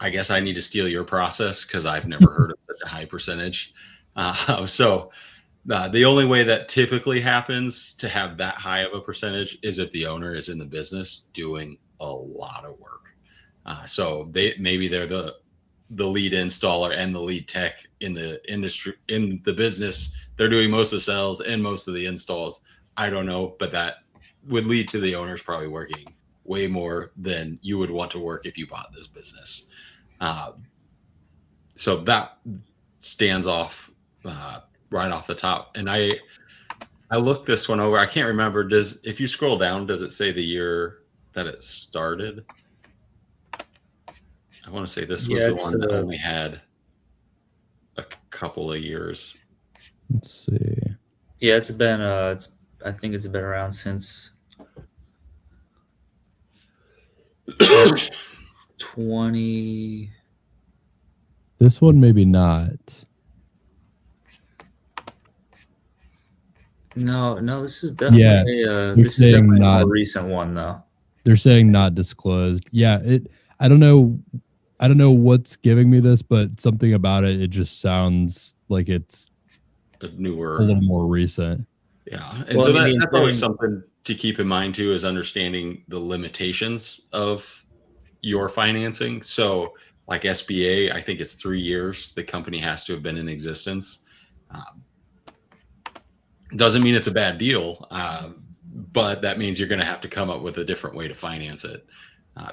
I guess I need to steal your process because I've never heard of such a high percentage. The only way that typically happens to have that high of a percentage is if the owner is in the business doing a lot of work. So they're the lead installer and the lead tech in the industry, in the business. They're doing most of the sales and most of the installs. I don't know, but that would lead to the owners probably working way more than you would want to work if you bought this business. So that stands off right off the top. And I looked this one over. I can't remember. If you scroll down, does it say the year that it started? I want to say this was the one that only had a couple of years. Let's see. Yeah, it's been I think it's been around since 20. This one maybe not. No, this is definitely this is definitely a more recent one though. They're saying not disclosed. Yeah, I don't know what's giving me this, but something about it just sounds like it's a little more recent. Yeah. And so that's always something to keep in mind too, is understanding the limitations of your financing. So like SBA, I think it's 3 years the company has to have been in existence. Doesn't mean it's a bad deal, but that means you're going to have to come up with a different way to finance it.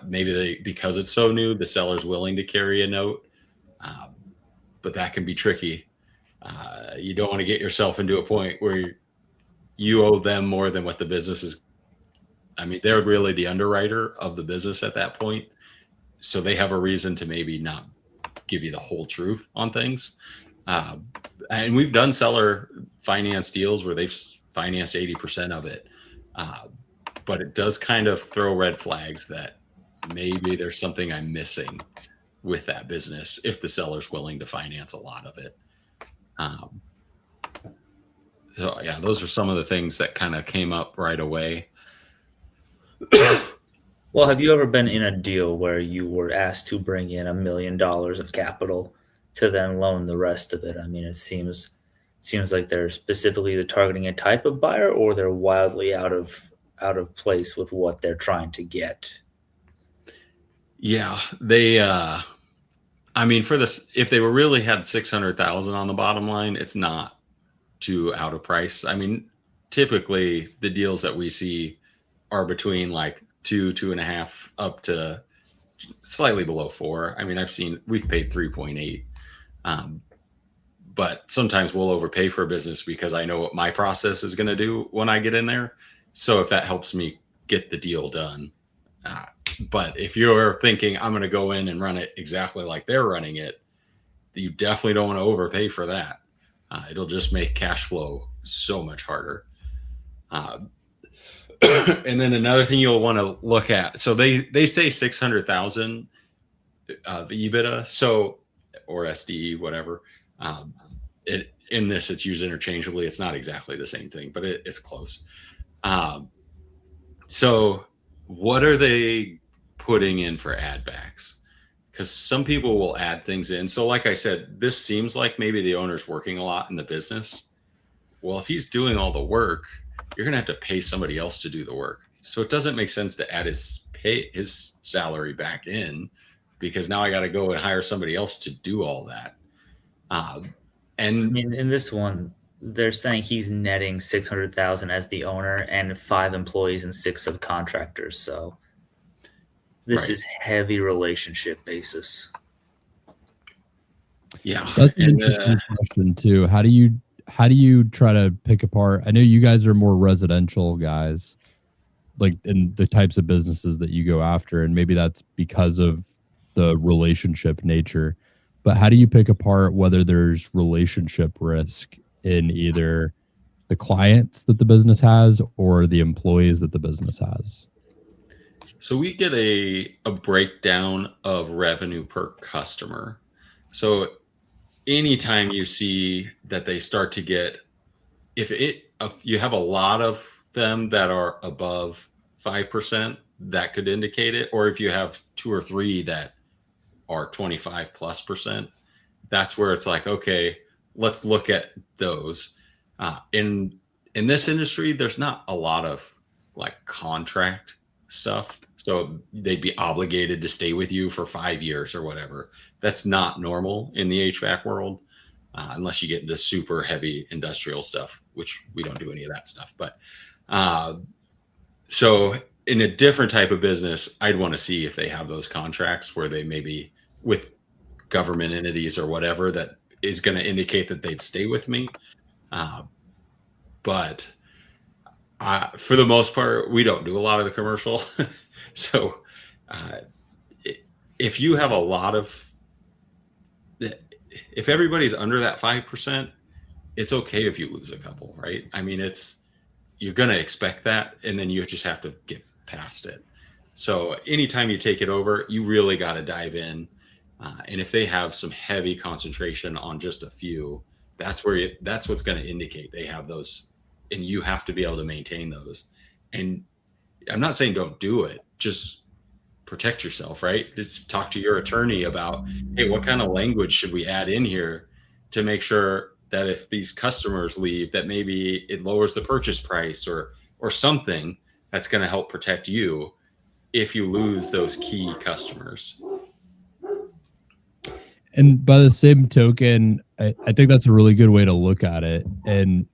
Maybe because it's so new, the seller's willing to carry a note, but that can be tricky. You don't want to get yourself into a point where you owe them more than what the business is. I mean, they're really the underwriter of the business at that point. So they have a reason to maybe not give you the whole truth on things. And we've done seller finance deals where they've financed 80% of it. But it does kind of throw red flags that maybe there's something I'm missing with that business if the seller's willing to finance a lot of it. So yeah, those are some of the things that kind of came up right away. Well, have you ever been in a deal where you were asked to bring in $1 million of capital to then loan the rest of it? I mean, it seems like they're specifically targeting a type of buyer, or they're wildly out of place with what they're trying to get. Yeah, they. I mean, for this, if they really had 600,000 on the bottom line, it's not too out of price. I mean, typically the deals that we see are between like 2.5 up to slightly below 4. I mean, we've paid 3.8. But sometimes we'll overpay for a business because I know what my process is going to do when I get in there. So if that helps me get the deal done. But if you're thinking I'm going to go in and run it exactly like they're running it, you definitely don't want to overpay for that. It'll just make cash flow so much harder. And then another thing you'll want to look at. So they say 600,000 of EBITDA. So, or SDE, whatever. In this, it's used interchangeably. It's not exactly the same thing, but it's close. So what are they putting in for add backs? Because some people will add things in. So like I said, this seems like maybe the owner's working a lot in the business. Well, if he's doing all the work, you're going to have to pay somebody else to do the work. So it doesn't make sense to add his salary back in, because now I got to go and hire somebody else to do all that. And I mean, in this one, they're saying he's netting 600,000 as the owner and 5 employees and 6 subcontractors. So this is heavy relationship basis. Yeah, that's an interesting question too. How do you try to pick apart? I know you guys are more residential guys, like in the types of businesses that you go after, and maybe that's because of the relationship nature. But how do you pick apart whether there's relationship risk in either the clients that the business has or the employees that the business has? So we get a breakdown of revenue per customer. So anytime you see that they start to get, if you have a lot of them that are above 5%, that could indicate it. Or if you have 2 or 3 that are 25+%, that's where it's like, okay, let's look at those. In this industry, there's not a lot of like contract stuff, so they'd be obligated to stay with you for 5 years or whatever. That's not normal in the HVAC world, unless you get into super heavy industrial stuff, which we don't do any of that stuff. But so in a different type of business, I'd want to see if they have those contracts where they maybe with government entities or whatever that is going to indicate that they'd stay with me. But for the most part, we don't do a lot of the commercial. So if you have a lot of, if everybody's under that 5%, it's okay if you lose a couple, right? I mean, you're going to expect that, and then you just have to get past it. So anytime you take it over, you really got to dive in. And if they have some heavy concentration on just a few, that's what's going to indicate they have those, and you have to be able to maintain those. And I'm not saying don't do it, just protect yourself, right? Just talk to your attorney about, hey, what kind of language should we add in here to make sure that if these customers leave, that maybe it lowers the purchase price or something that's going to help protect you if you lose those key customers. And by the same token, I think that's a really good way to look at it. And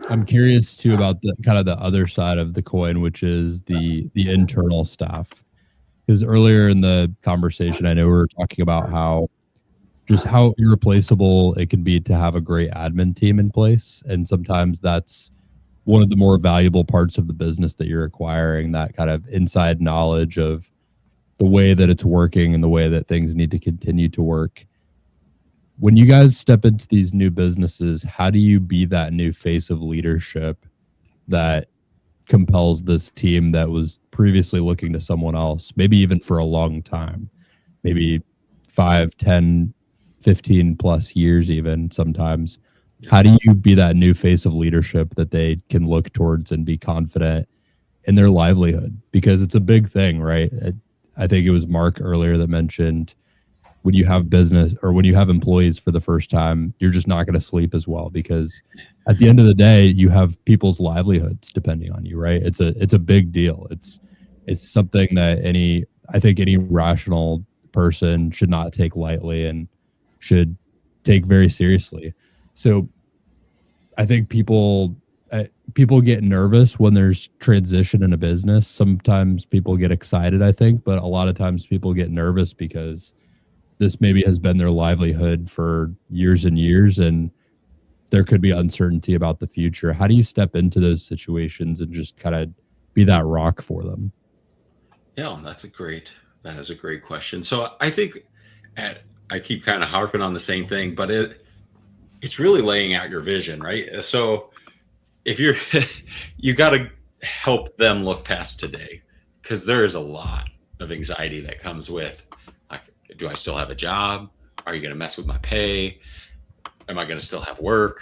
I'm curious too about the kind of the other side of the coin, which is the internal staff. Because earlier in the conversation, I know we were talking about how irreplaceable it can be to have a great admin team in place. And sometimes that's one of the more valuable parts of the business that you're acquiring, that kind of inside knowledge of the way that it's working and the way that things need to continue to work. When you guys step into these new businesses, how do you be that new face of leadership that compels this team that was previously looking to someone else, maybe even for a long time, maybe 5, 10, 15 plus years even sometimes? How do you be that new face of leadership that they can look towards and be confident in their livelihood? Because it's a big thing, right? I think it was Mark earlier that mentioned when you have business or when you have employees for the first time, you're just not going to sleep as well, because at the end of the day, you have people's livelihoods depending on you, right? It's a big deal. It's something that I think any rational person should not take lightly and should take very seriously. So I think people get nervous when there's transition in a business. Sometimes people get excited, I think, but a lot of times people get nervous because this maybe has been their livelihood for years and years, and there could be uncertainty about the future. How do you step into those situations and just kind of be that rock for them? Yeah, that is a great question. So I think I keep kind of harping on the same thing, but it's really laying out your vision, right? So if you got to help them look past today, because there is a lot of anxiety that comes with, like, do I still have a job? Are you going to mess with my pay? Am I going to still have work?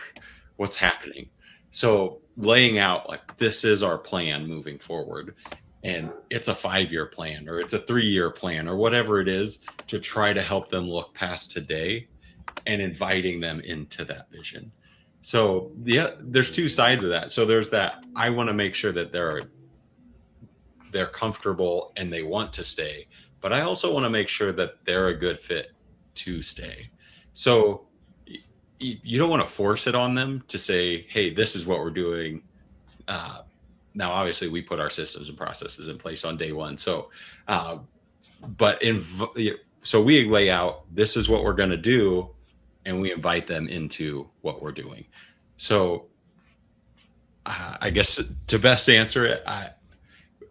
What's happening? So laying out like, this is our plan moving forward. And it's a 5-year plan, or it's a 3-year plan, or whatever it is, to try to help them look past today and inviting them into that vision. So there's two sides of that. So there's that, I want to make sure that they're comfortable and they want to stay, but I also want to make sure that they're a good fit to stay. So you don't want to force it on them to say, hey, this is what we're doing. Now, obviously, we put our systems and processes in place on day one. So, so we lay out, this is what we're going to do, and we invite them into what we're doing. So, I guess to best answer it,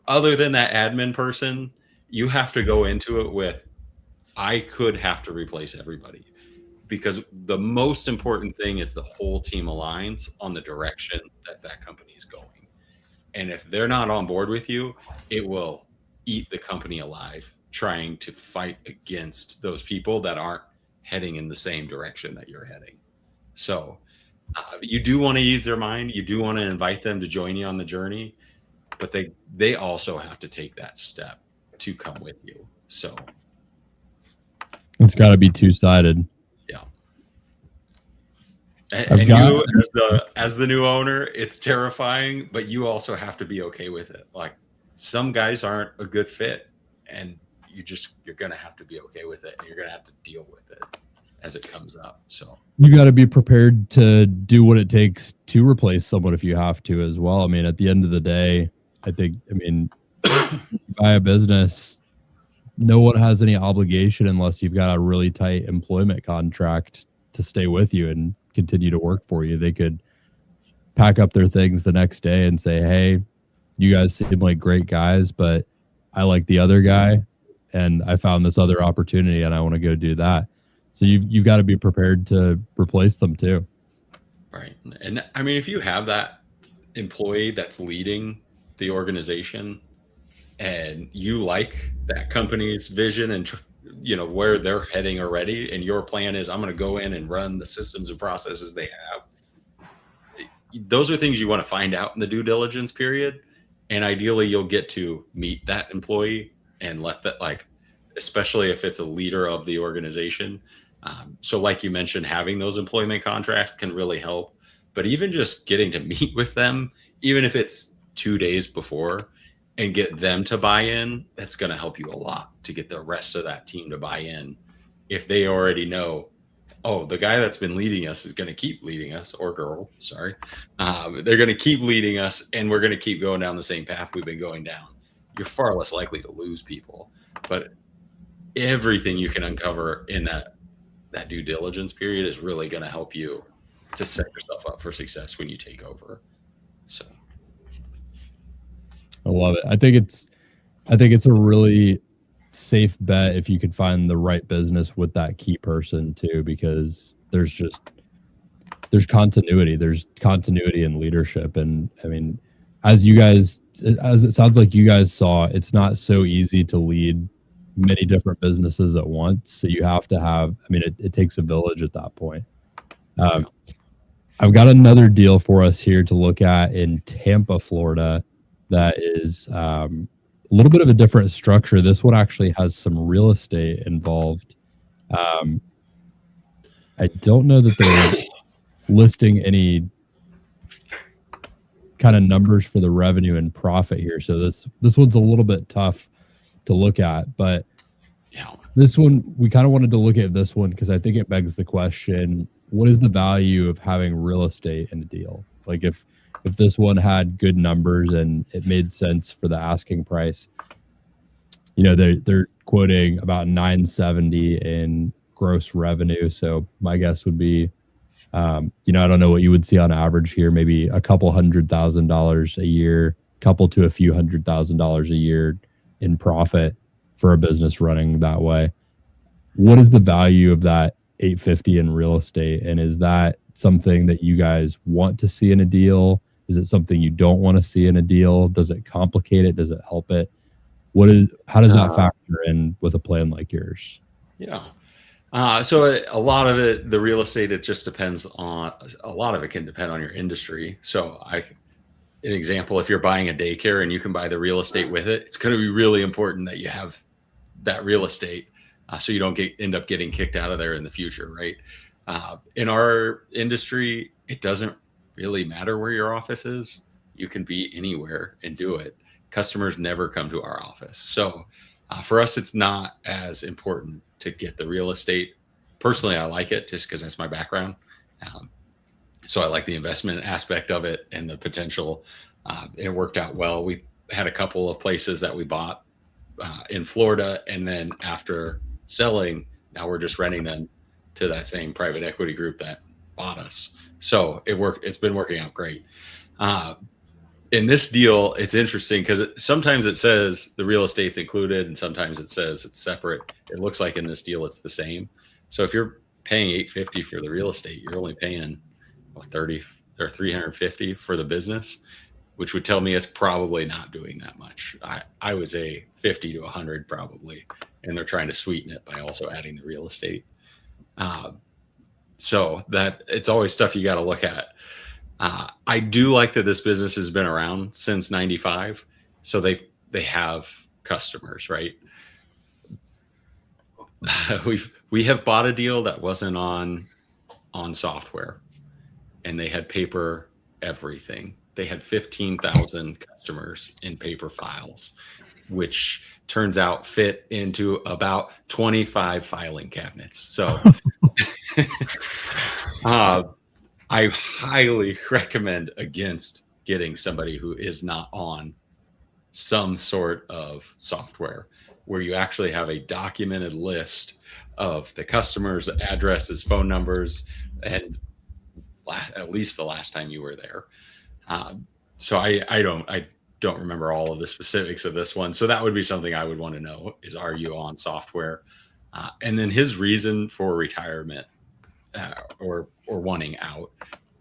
other than that admin person, you have to go into it with, I could have to replace everybody, because the most important thing is the whole team aligns on the direction that company is going. And if they're not on board with you, it will eat the company alive trying to fight against those people that aren't heading in the same direction that you're heading. So you do want to ease their mind. You do want to invite them to join you on the journey, but they also have to take that step to come with you. So it's got to be two-sided. Yeah. And you, as the new owner, it's terrifying, but you also have to be okay with it. Like, some guys aren't a good fit, and you're going to have to be okay with it, and you're going to have to deal with it as it comes up. So you got to be prepared to do what it takes to replace someone if you have to as well. I mean, at the end of the day, buy a business, no one has any obligation unless you've got a really tight employment contract to stay with you and continue to work for you. They could pack up their things the next day and say, hey, you guys seem like great guys, but I like the other guy and I found this other opportunity and I want to go do that. So you've got to be prepared to replace them too. Right. And I mean, if you have that employee that's leading the organization and you like that company's vision and where they're heading already, and your plan is, I'm going to go in and run the systems and processes they have, those are things you want to find out in the due diligence period. And ideally you'll get to meet that employee and let that, like, especially if it's a leader of the organization. So like you mentioned, having those employment contracts can really help, but even just getting to meet with them, even if it's 2 days before, and get them to buy in, that's going to help you a lot to get the rest of that team to buy in. If they already know, oh, the guy that's been leading us is going to keep leading us, or girl, sorry. They're going to keep leading us, and we're going to keep going down the same path we've been going down. You're far less likely to lose people. But everything you can uncover in that due diligence period is really going to help you to set yourself up for success when you take over. So I love it. I think it's a really safe bet if you could find the right business with that key person too, because there's continuity. There's continuity in leadership. And I mean, as it sounds like you guys saw, it's not so easy to lead many different businesses at once. So you have to have, it takes a village at that point. I've got another deal for us here to look at in Tampa, Florida. That is a little bit of a different structure. This one actually has some real estate involved. I don't know that they're listing any kind of numbers for the revenue and profit here. So this one's a little bit tough to look at, but this one, we kind of wanted to look at this one because I think it begs the question, what is the value of having real estate in a deal? Like if this one had good numbers and it made sense for the asking price, they're quoting about 970 in gross revenue. So my guess would be, I don't know what you would see on average here, maybe a couple $100,000 a year, couple to a few $100,000 a year in profit for a business running that way. What is the value of that 850 in real estate? And is that something that you guys want to see in a deal? Is it something you don't want to see in a deal? Does it complicate it? Does it help it? How does that factor in with a plan like yours? Yeah. So a lot of it, the real estate, it just depends on, a lot of it can depend on your industry. So an example, if you're buying a daycare and you can buy the real estate with it, it's going to be really important that you have that real estate so you don't end up getting kicked out of there in the future, right? In our industry, it doesn't really matter where your office is. You can be anywhere and do it. Customers never come to our office. So for us, it's not as important to get the real estate. Personally, I like it just because that's my background. So I like the investment aspect of it and the potential. It worked out well. We had a couple of places that we bought in Florida, and then after selling, now we're just renting them to that same private equity group that bought us. So it's been working out great. In this deal, it's interesting because sometimes it says the real estate's included and sometimes it says it's separate. It looks like in this deal, it's the same. So if you're paying $850 for the real estate, you're only paying $30 or $350 for the business, which would tell me it's probably not doing that much. I would say 50 to 100 probably, and they're trying to sweeten it by also adding the real estate. So that it's always stuff you got to look at. I do like that this business has been around since '95, so they have customers, right? We have bought a deal that wasn't on software, and they had paper everything. They had 15,000 customers in paper files, which turns out fit into about 25 filing cabinets. So I highly recommend against getting somebody who is not on some sort of software where you actually have a documented list of the customers' addresses, phone numbers, and at least the last time you were there. So I don't remember all of the specifics of this one. So that would be something I would want to know is, are you on software? And then his reason for retirement or wanting out.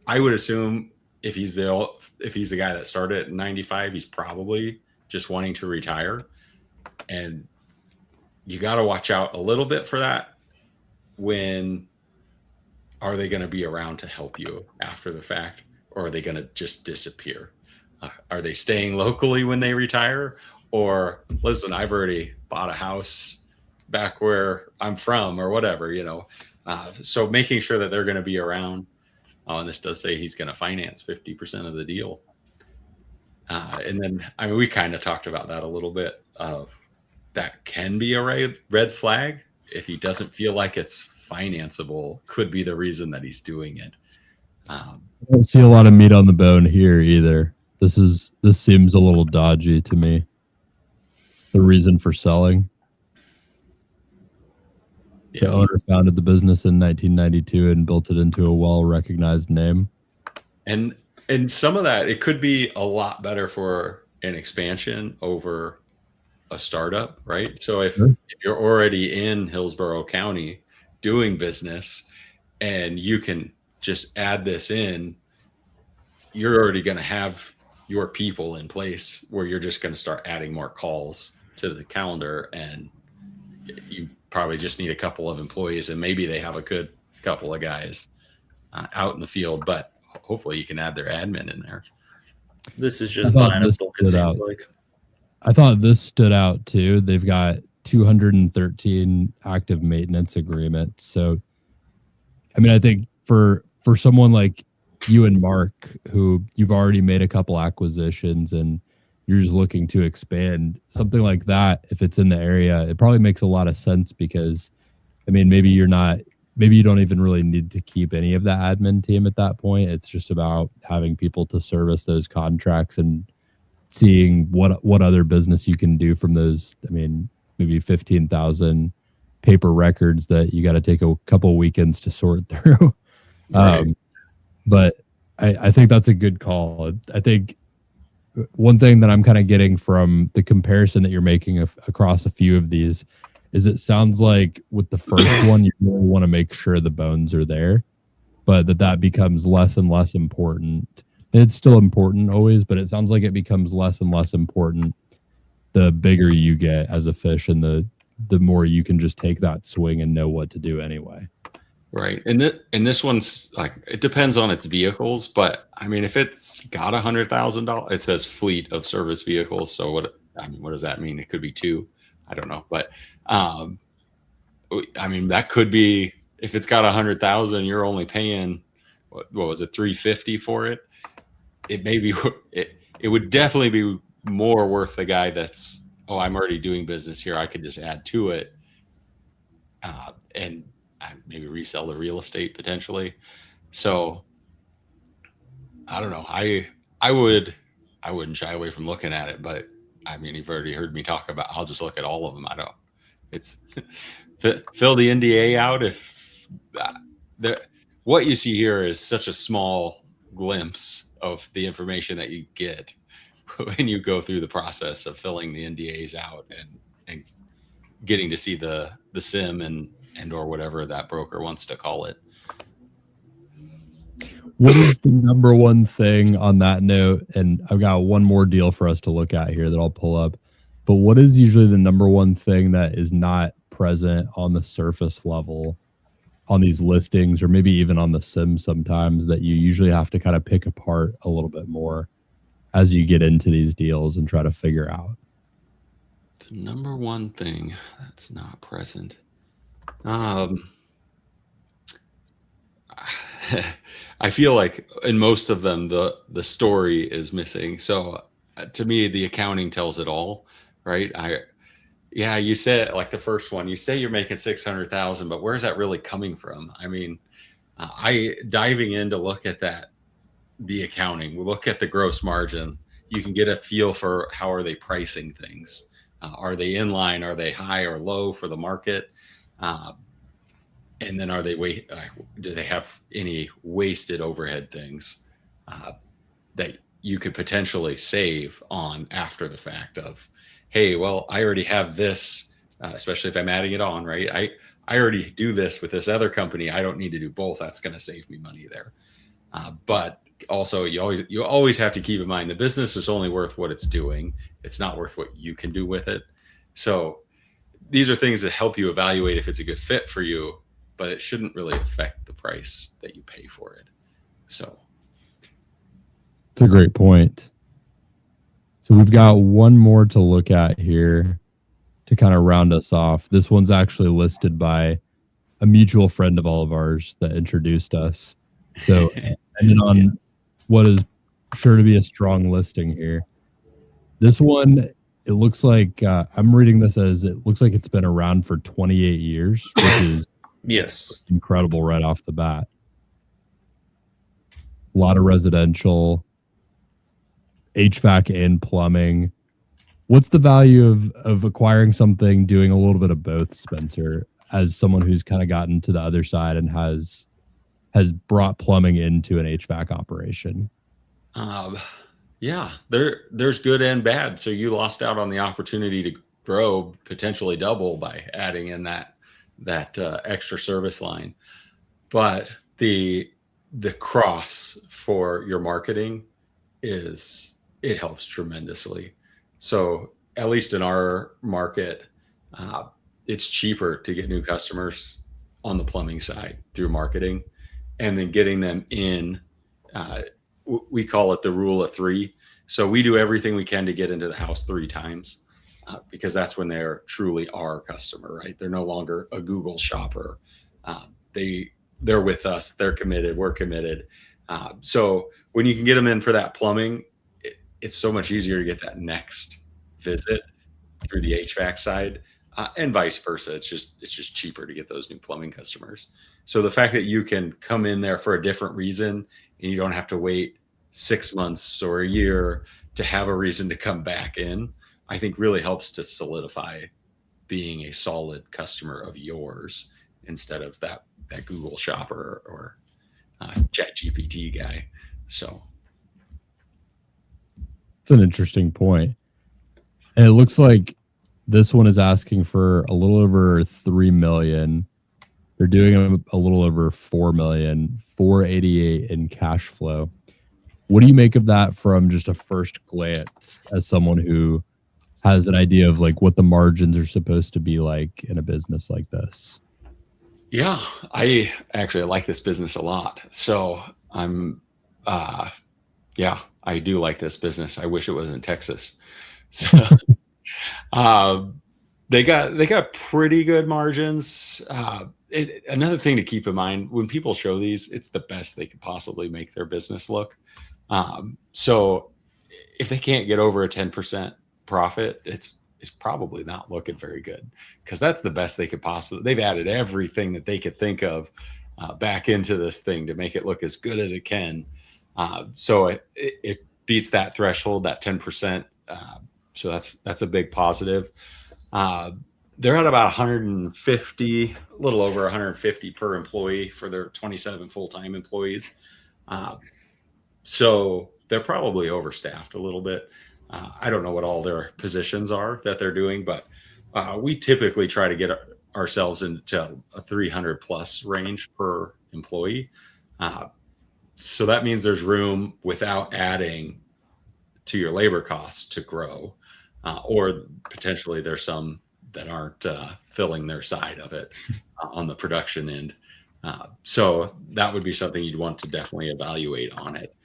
I would assume if he's the guy that started at 95, he's probably just wanting to retire. And you got to watch out a little bit for that. When are they going to be around to help you after the fact, or are they going to just disappear? Are they staying locally when they retire? Or listen, I've already bought a house back where I'm from or whatever, so making sure that they're going to be around. And this does say he's going to finance 50% of the deal. And then, we kind of talked about that a little bit. That can be a red flag if he doesn't feel like it's financeable. Could be the reason that he's doing it. I don't see a lot of meat on the bone here either. This seems a little dodgy to me. The reason for selling. Yeah. The owner founded the business in 1992 and built it into a well-recognized name. And some of that, it could be a lot better for an expansion over a startup, right? So if you're already in Hillsborough County doing business and you can just add this in, you're already going to have your people in place where you're just going to start adding more calls to the calendar, and you probably just need a couple of employees, and maybe they have a good couple of guys out in the field, but hopefully you can add their admin in there. This is just buying a book, it seems like. I thought this stood out too. They've got 213 active maintenance agreements. So, I think for someone like you and Mark, who you've already made a couple acquisitions and you're just looking to expand, something like that, if it's in the area, it probably makes a lot of sense because, maybe you don't even really need to keep any of the admin team at that point. It's just about having people to service those contracts and seeing what other business you can do from those. Maybe 15,000 paper records that you got to take a couple weekends to sort through. Right. But I think that's a good call. I think one thing that I'm kind of getting from the comparison that you're making across a few of these is it sounds like with the first one, you really want to make sure the bones are there, but that becomes less and less important. It's still important always, but it sounds like it becomes less and less important the bigger you get as a fish, and the more you can just take that swing and know what to do anyway. Right. And this one's like, it depends on its vehicles, but if it's got $100,000, it says fleet of service vehicles. So what does that mean? It could be 2. I don't know. But that could be, if it's got 100,000, you're only paying, what was it, $350 for it? It may be, it would definitely be more worth the guy that's, I'm already doing business here, I could just add to it and maybe resell the real estate potentially. So I don't know. I wouldn't shy away from looking at it, but you've already heard me talk about, I'll just look at all of them. It's fill the NDA out. If what you see here is such a small glimpse of the information that you get when you go through the process of filling the NDAs out and getting to see the sim and or whatever that broker wants to call it. What is the number one thing on that note? And I've got one more deal for us to look at here that I'll pull up. But what is usually the number one thing that is not present on the surface level on these listings, or maybe even on the sim sometimes, that you usually have to kind of pick apart a little bit more as you get into these deals and try to figure out? The number one thing that's not present. I feel like in most of them, the story is missing. So to me, the accounting tells it all, right? Yeah, you said like the first one, you say you're making 600,000, but where's that really coming from? I mean, I diving in to look at that, the accounting, we look at the gross margin, you can get a feel for how are they pricing things. Are they in line? Are they high or low for the market? And then are they do they have any wasted overhead things that you could potentially save on after the fact of, hey, well, I already have this, especially if I'm adding it on, right? I already do this with this other company. I don't need to do both. That's going to save me money there. But also, you always have to keep in mind the business is only worth what it's doing. It's not worth what you can do with it. So these are things that help you evaluate if it's a good fit for you, but it shouldn't really affect the price that you pay for it. So it's a great point. So we've got one more to look at here to kind of round us off. This one's actually listed by a mutual friend of all of ours that introduced us. So ending on what is sure to be a strong listing here. This one, it looks like I'm reading this as it looks like it's been around for 28 years, which is yes, incredible right off the bat. A lot of residential, HVAC and plumbing. What's the value of acquiring something, doing a little bit of both, Spencer, as someone who's kind of gotten to the other side and has brought plumbing into an HVAC operation? Yeah, there's good and bad. So you lost out on the opportunity to grow, potentially double, by adding in that extra service line. But the cross for your marketing it helps tremendously. So at least in our market, it's cheaper to get new customers on the plumbing side through marketing, and then getting them in. We call it the rule of three. So we do everything we can to get into the house 3 times, because that's when they're truly our customer, right? They're no longer a Google shopper. They're with us. They're committed. We're committed. So when you can get them in for that plumbing, it's so much easier to get that next visit through the HVAC side, and vice versa. It's just cheaper to get those new plumbing customers. So the fact that you can come in there for a different reason, and you don't have to wait 6 months or a year to have a reason to come back in, I think really helps to solidify being a solid customer of yours instead of that Google shopper or ChatGPT guy. So it's an interesting point. And it looks like this one is asking for a little over 3 million. They're doing a little over 4 million, 488 in cash flow. What do you make of that from just a first glance as someone who has an idea of like what the margins are supposed to be like in a business like this? Yeah, I actually like this business a lot. So I do like this business. I wish it was in Texas. So they got pretty good margins. Another thing to keep in mind, when people show these, it's the best they could possibly make their business look. So if they can't get over a 10% profit, it's probably not looking very good, because that's the best they could possibly. They've added everything that they could think of back into this thing to make it look as good as it can. So it beats that threshold, that 10%. So that's a big positive. They're at about 150, a little over 150 per employee for their 27 full-time employees. So they're probably overstaffed a little bit. I don't know what all their positions are that they're doing, but we typically try to get ourselves into a 300 plus range per employee. So that means there's room without adding to your labor costs to grow, or potentially there's some that aren't filling their side of it on the production end. So that would be something you'd want to definitely evaluate on it.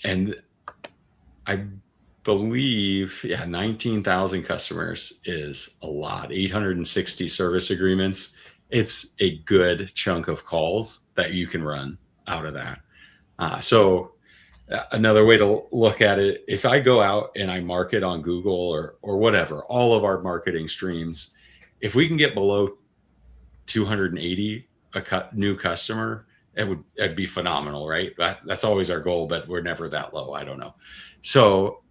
And I believe, 19,000 customers is a lot. 860 service agreements. It's a good chunk of calls that you can run out of that. So another way to look at it, if I go out and I market on Google or whatever, all of our marketing streams, if we can get below 280 new customer, it'd be phenomenal, right? That's always our goal, but we're never that low. I don't know. So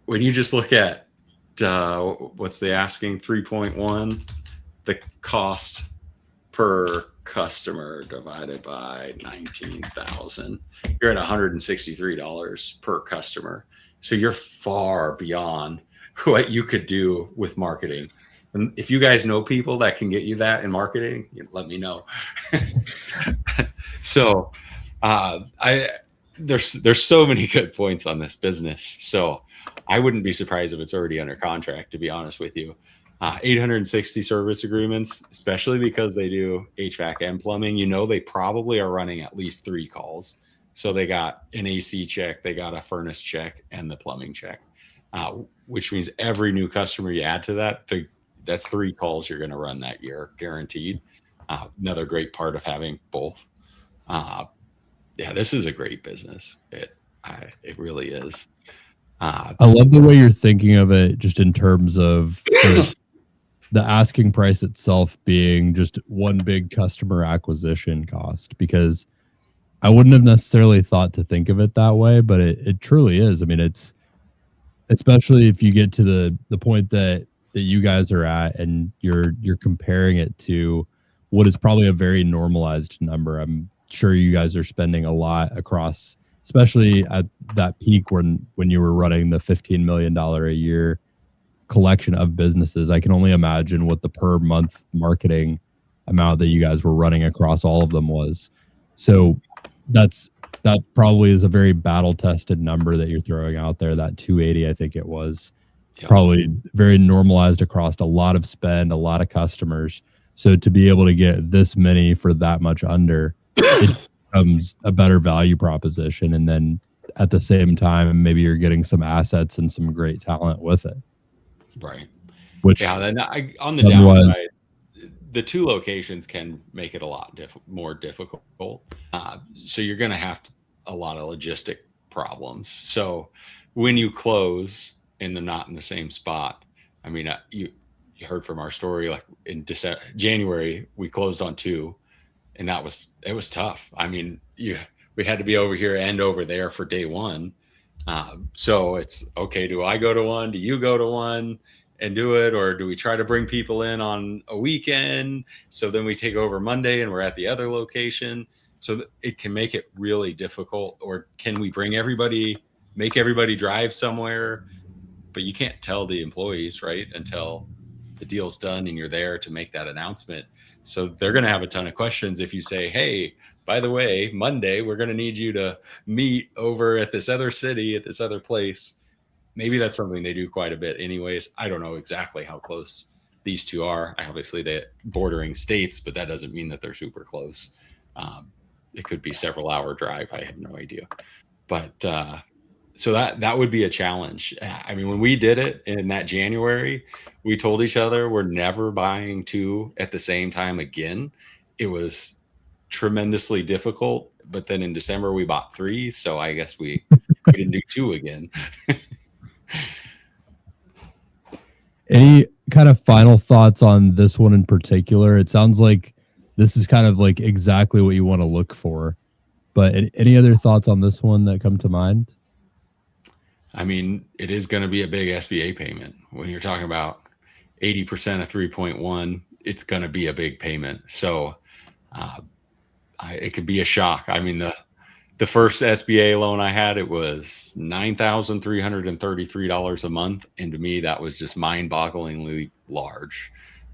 when you just look at what's the asking 3.1, the cost per customer divided by 19,000, you're at $163 per customer. So you're far beyond what you could do with marketing. And if you guys know people that can get you that in marketing, let me know. So there's so many good points on this business. So I wouldn't be surprised if it's already under contract, to be honest with you. 860 service agreements, especially because they do HVAC and plumbing, they probably are running at least 3 calls. So they got an AC check, they got a furnace check, and the plumbing check, which means every new customer you add to that, that's 3 calls you're going to run that year, guaranteed. Another great part of having both. This is a great business. It really is. I love the way you're thinking of it, just in terms of the asking price itself being just one big customer acquisition cost, because I wouldn't have necessarily thought to think of it that way, but it truly is. I mean, it's, especially if you get to the point that you guys are at and you're comparing it to what is probably a very normalized number. I'm sure you guys are spending a lot across, especially at that peak when you were running the $15 million a year collection of businesses. I can only imagine what the per month marketing amount that you guys were running across all of them was. So that probably is a very battle tested number that you're throwing out there. That 280, I think it was. Yep. Probably very normalized across a lot of spend, a lot of customers. So to be able to get this many for that much under, it becomes a better value proposition. And then at the same time, maybe you're getting some assets and some great talent with it. Right. Which, then on the downside, the 2 locations can make it a lot more difficult. So you're going to have a lot of logistic problems. So when you close and they're not in the same spot, I mean, you heard from our story, like in January, we closed on 2, and it was tough. I mean, we had to be over here and over there for day 1. So it's okay. Do I go to one? Do you go to one and do it? Or do we try to bring people in on a weekend? So then we take over Monday and we're at the other location. So it can make it really difficult. Or can we make everybody drive somewhere? But you can't tell the employees, right, until the deal's done and you're there to make that announcement. So they're going to have a ton of questions if you say, hey, by the way, Monday, we're going to need you to meet over at this other city, at this other place. Maybe that's something they do quite a bit anyways. I don't know exactly how close these 2 are. Obviously, they're bordering states, but that doesn't mean that they're super close. It could be several hour drive. I have no idea. But so that would be a challenge. I mean, when we did it in that January, we told each other we're never buying 2 at the same time again. It was tremendously difficult, but then in December we bought 3, so I guess we didn't do 2 again. Any kind of final thoughts on this one in particular? It sounds like this is kind of like exactly what you want to look for, but any other thoughts on this one that come to mind? I mean, it is going to be a big SBA payment. When you're talking about 80% of 3.1, it's going to be a big payment. So it could be a shock. I mean, the first SBA loan I had, it was $9,333 a month. And to me, that was just mind-bogglingly large.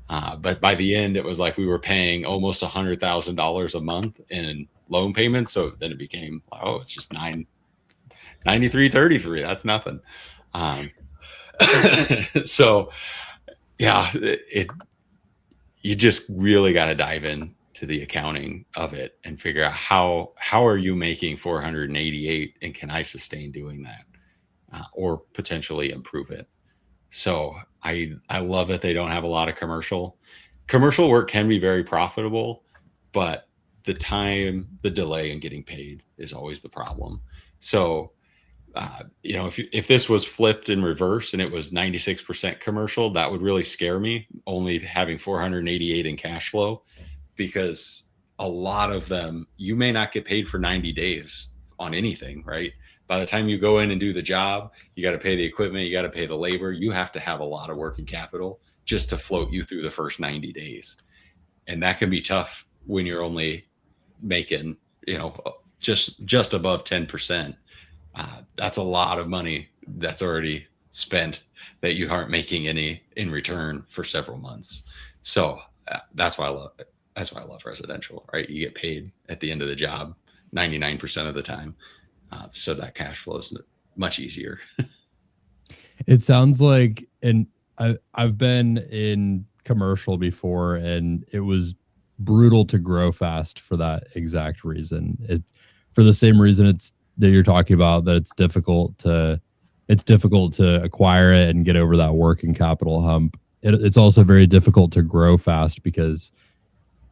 But by the end, it was like we were paying almost $100,000 a month in loan payments. So then it became, it's just $93.33. That's nothing. So yeah, you just really got to dive in to the accounting of it and figure out how are you making 488 and can I sustain doing that, or potentially improve it. So I love that they don't have a lot of commercial work. Can be very profitable, but the delay in getting paid is always the problem. So if this was flipped in reverse and it was 96% commercial, that would really scare me, only having 488 in cash flow, because a lot of them, you may not get paid for 90 days on anything, right? By the time you go in and do the job, you got to pay the equipment, you got to pay the labor. You have to have a lot of working capital just to float you through the first 90 days. And that can be tough when you're only making, just above 10%. That's a lot of money that's already spent that you aren't making any in return for several months. So that's why I love it. That's why I love residential, right? You get paid at the end of the job 99% of the time. So that cash flow is much easier. It sounds like, and I've been in commercial before, and it was brutal to grow fast for that exact reason. For the same reason that you're talking about, that it's difficult to acquire it and get over that working capital hump. It's also very difficult to grow fast because,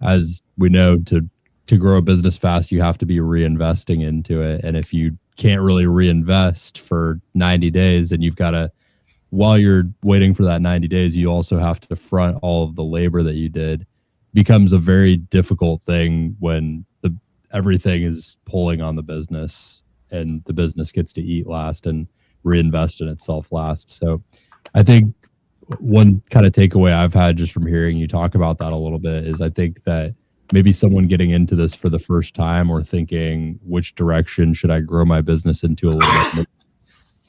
as we know, to grow a business fast, you have to be reinvesting into it. And if you can't really reinvest for 90 days, and you've got to, while you're waiting for that 90 days, you also have to front all of the labor that you did, becomes a very difficult thing when everything is pulling on the business and the business gets to eat last and reinvest in itself last. So I think one kind of takeaway I've had just from hearing you talk about that a little bit is, I think that maybe someone getting into this for the first time, or thinking, which direction should I grow my business into a little bit,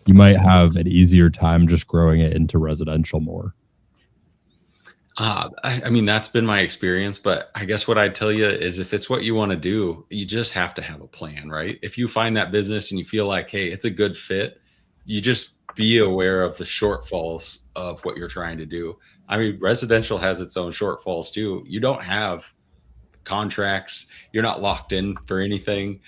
you might have an easier time just growing it into residential more. I mean, that's been my experience, but I guess what I'd tell you is, if it's what you want to do, you just have to have a plan, right? If you find that business and you feel like, hey, it's a good fit, you just be aware of the shortfalls of what you're trying to do. I mean, residential has its own shortfalls too. You don't have contracts. You're not locked in for anything.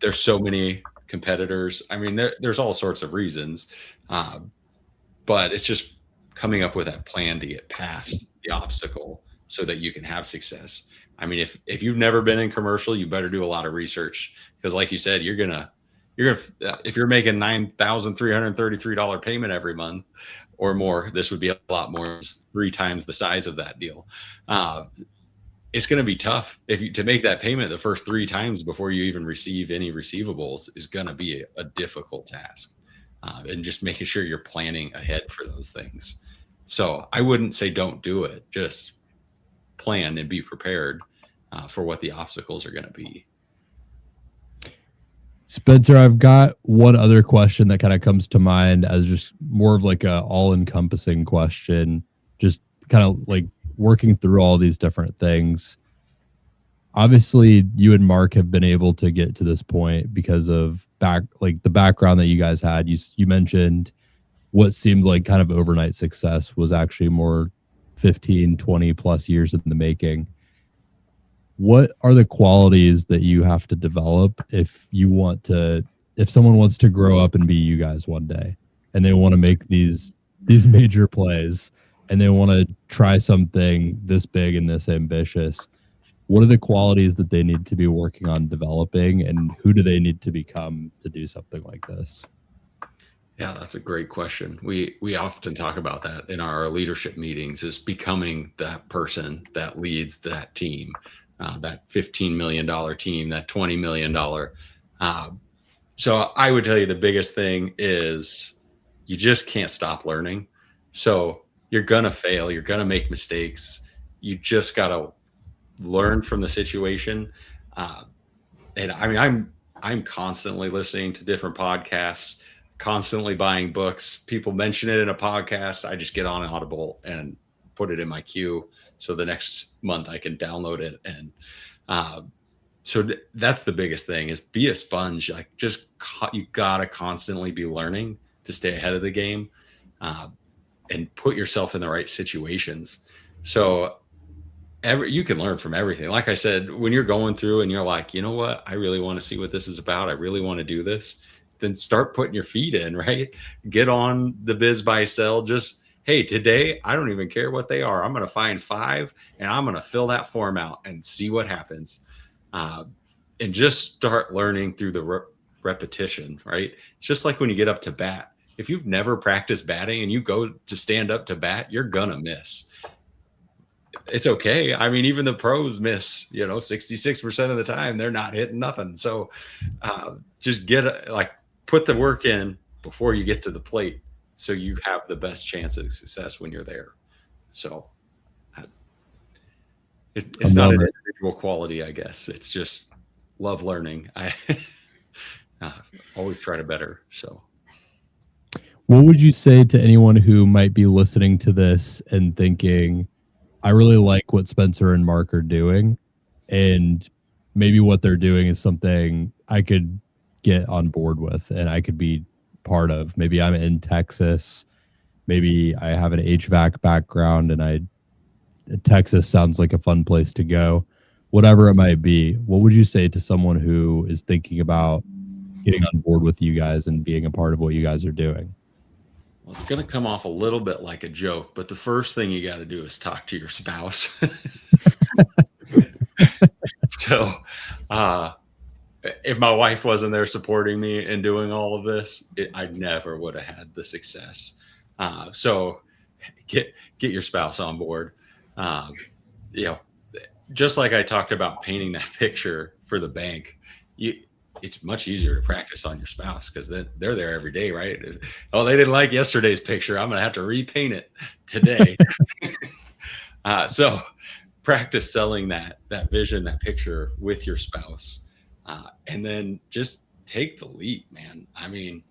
There's so many competitors. I mean, there's all sorts of reasons, but it's just coming up with that plan to get past the obstacle so that you can have success. I mean, if you've never been in commercial, you better do a lot of research, because like you said, you're gonna if you're making $9,333 payment every month or more, this would be a lot more. It's 3 times the size of that deal. It's going to be tough to make that payment the first 3 times before you even receive any receivables is going to be a difficult task. And just making sure you're planning ahead for those things. So I wouldn't say don't do it. Just plan and be prepared for what the obstacles are going to be. Spencer, I've got one other question that kind of comes to mind as just more of like a all-encompassing question, just kind of like working through all these different things. Obviously, you and Mark have been able to get to this point because of the background that you guys had. You mentioned what seemed like kind of overnight success was actually more 15, 20 plus years in the making. What are the qualities that you have to develop if someone wants to grow up and be you guys one day, and they want to make these major plays, and they want to try something this big and this ambitious? What are the qualities that they need to be working on developing, and who do they need to become to do something like this? Yeah, that's a great question. We often talk about that in our leadership meetings, is becoming that person that leads that team, that $15 million team, that $20 million. So I would tell you the biggest thing is you just can't stop learning. So you're going to fail. You're going to make mistakes. You just got to learn from the situation. And I mean, I'm constantly listening to different podcasts, constantly buying books. People mention it in a podcast. I just get on Audible and put it in my queue, so the next month I can download it. And so that's the biggest thing, is be a sponge. Like, you gotta constantly be learning to stay ahead of the game, and put yourself in the right situations. So you can learn from everything. Like I said, when you're going through and you're like, you know what, I really want to see what this is about. I really want to do this. Then start putting your feet in, right? Get on the biz buy sell. Just, hey, today, I don't even care what they are. I'm going to find 5 and I'm going to fill that form out and see what happens. And just start learning through the repetition, right? It's just like when you get up to bat. If you've never practiced batting and you go to stand up to bat, you're going to miss. It's okay. I mean, even the pros miss, 66% of the time they're not hitting nothing. So just put the work in before you get to the plate so you have the best chance of success when you're there. So it's not an individual quality, I guess. It's just love learning. I always try to better. So what would you say to anyone who might be listening to this and thinking, I really like what Spencer and Mark are doing, and maybe what they're doing is something I could get on board with and I could be part of? Maybe I'm in Texas. Maybe I have an HVAC background and Texas sounds like a fun place to go. Whatever it might be, what would you say to someone who is thinking about getting on board with you guys and being a part of what you guys are doing? Well, it's going to come off a little bit like a joke, but the first thing you got to do is talk to your spouse. So if my wife wasn't there supporting me and doing all of this, I never would have had the success. So get your spouse on board. Just like I talked about painting that picture for the bank, it's much easier to practice on your spouse because they're there every day, right? Oh, they didn't like yesterday's picture. I'm going to have to repaint it today. So practice selling that vision, that picture with your spouse. And then just take the leap, man. I mean,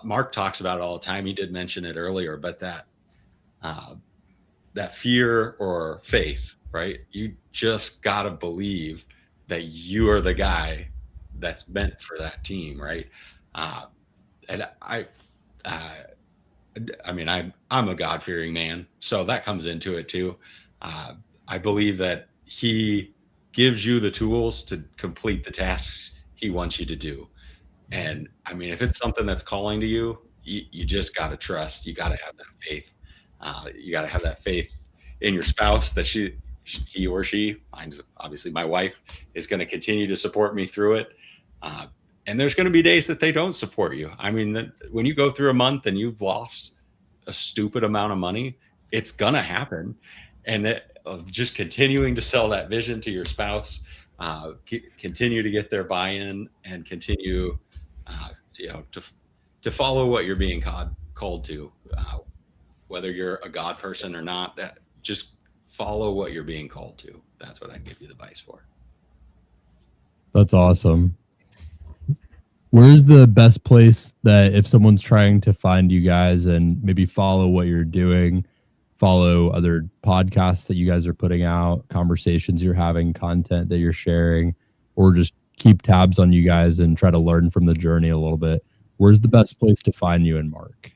Mark talks about it all the time. He did mention it earlier, but that fear or faith, right? You just got to believe that you are the guy that's meant for that team, right? And I'm a God-fearing man, so that comes into it too. I believe that he gives you the tools to complete the tasks he wants you to do. And I mean, if it's something that's calling to you, you just got to trust. You got to have that faith. You got to have that faith in your spouse that he or she, mine's obviously my wife, is going to continue to support me through it. And there's going to be days that they don't support you. I mean, when you go through a month and you've lost a stupid amount of money, it's going to happen. And just continuing to sell that vision to your spouse, continue to get their buy-in and continue, to follow what you're being called to, whether you're a God person or not, just follow what you're being called to. That's what I give you the advice for. That's awesome. Where's the best place that if someone's trying to find you guys and maybe follow what you're doing, follow other podcasts that you guys are putting out, conversations you're having, content that you're sharing, or just keep tabs on you guys and try to learn from the journey a little bit? Where's the best place to find you and Mark?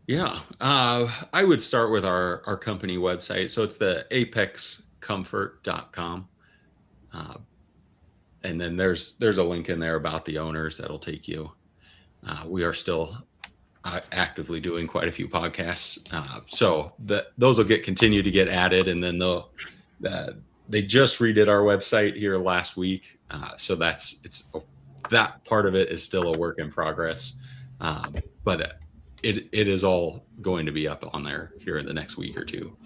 Yeah, I would start with our company website. So it's the apexcomfort.com. And then there's a link in there about the owners that'll take you. We are still actively doing quite a few podcasts. So those will continue to get added. And then they just redid our website here last week. So that part of it is still a work in progress. But it is all going to be up on there here in the next week or two.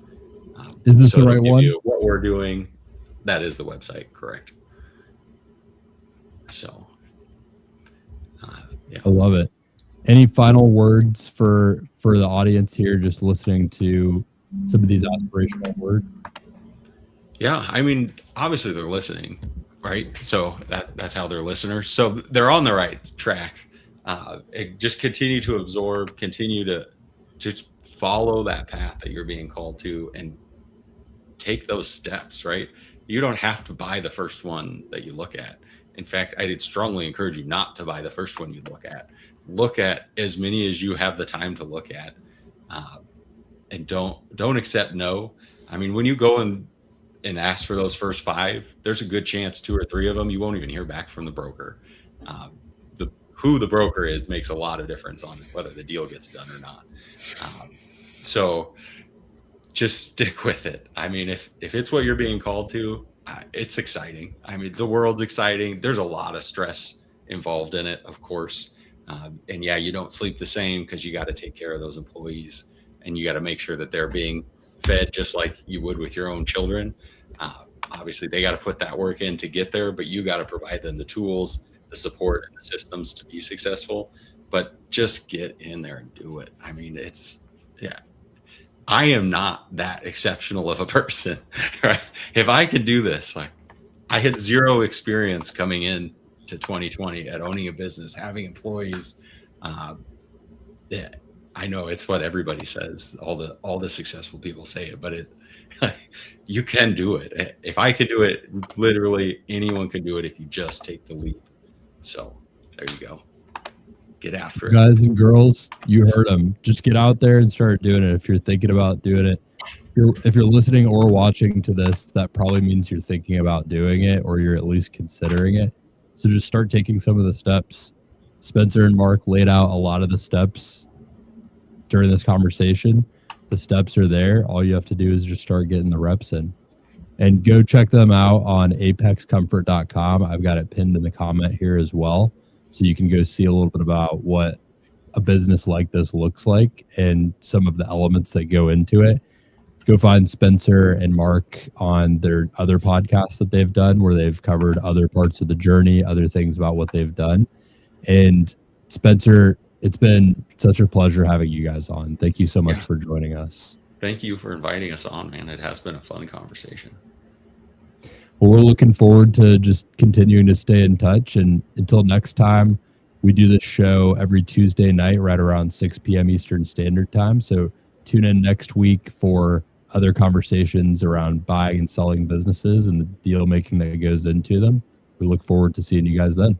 Is this the right one? What we're doing, that is the website, correct? So, yeah. I love it. Any final words for the audience here, just listening to some of these aspirational words? Yeah, I mean, obviously they're listening, right? So that's how they're listeners. So they're on the right track. Just continue to absorb, continue to follow that path that you're being called to and take those steps, right? You don't have to buy the first one that you look at. In fact, I'd strongly encourage you not to buy the first one you look at. Look at as many as you have the time to look at, and don't accept no. I mean, when you go and and ask for those first 5, there's a good chance 2 or 3 of them you won't even hear back from the broker. Who the broker is makes a lot of difference on whether the deal gets done or not. So just stick with it. I mean, if it's what you're being called to, it's exciting. I mean, the world's exciting. There's a lot of stress involved in it, of course. And yeah, you don't sleep the same because you got to take care of those employees, and you got to make sure that they're being fed just like you would with your own children. Obviously, they got to put that work in to get there, but you got to provide them the tools, the support, and the systems to be successful. But just get in there and do it. I mean, I am not that exceptional of a person, right? If I could do this, like, I had 0 experience coming in to 2020 at owning a business, having employees. Yeah, I know it's what everybody says. All the successful people say it, but you can do it. If I could do it, literally anyone can do it if you just take the leap. So there you go. Get after it. Guys and girls, you heard them. Just get out there and start doing it. If you're thinking about doing it, if you're listening or watching to this, that probably means you're thinking about doing it, or you're at least considering it. So just start taking some of the steps. Spencer and Mark laid out a lot of the steps during this conversation. The steps are there. All you have to do is just start getting the reps in. And go check them out on apexcomfort.com. I've got it pinned in the comment here as well. So you can go see a little bit about what a business like this looks like and some of the elements that go into it. Go find Spencer and Mark on their other podcasts that they've done where they've covered other parts of the journey, other things about what they've done. And Spencer, it's been such a pleasure having you guys on. Thank you so much for joining us. Thank you for inviting us on, man. It has been a fun conversation. Well, we're looking forward to just continuing to stay in touch. And until next time, we do this show every Tuesday night right around 6 p.m. Eastern Standard Time. So tune in next week for other conversations around buying and selling businesses and the deal making that goes into them. We look forward to seeing you guys then.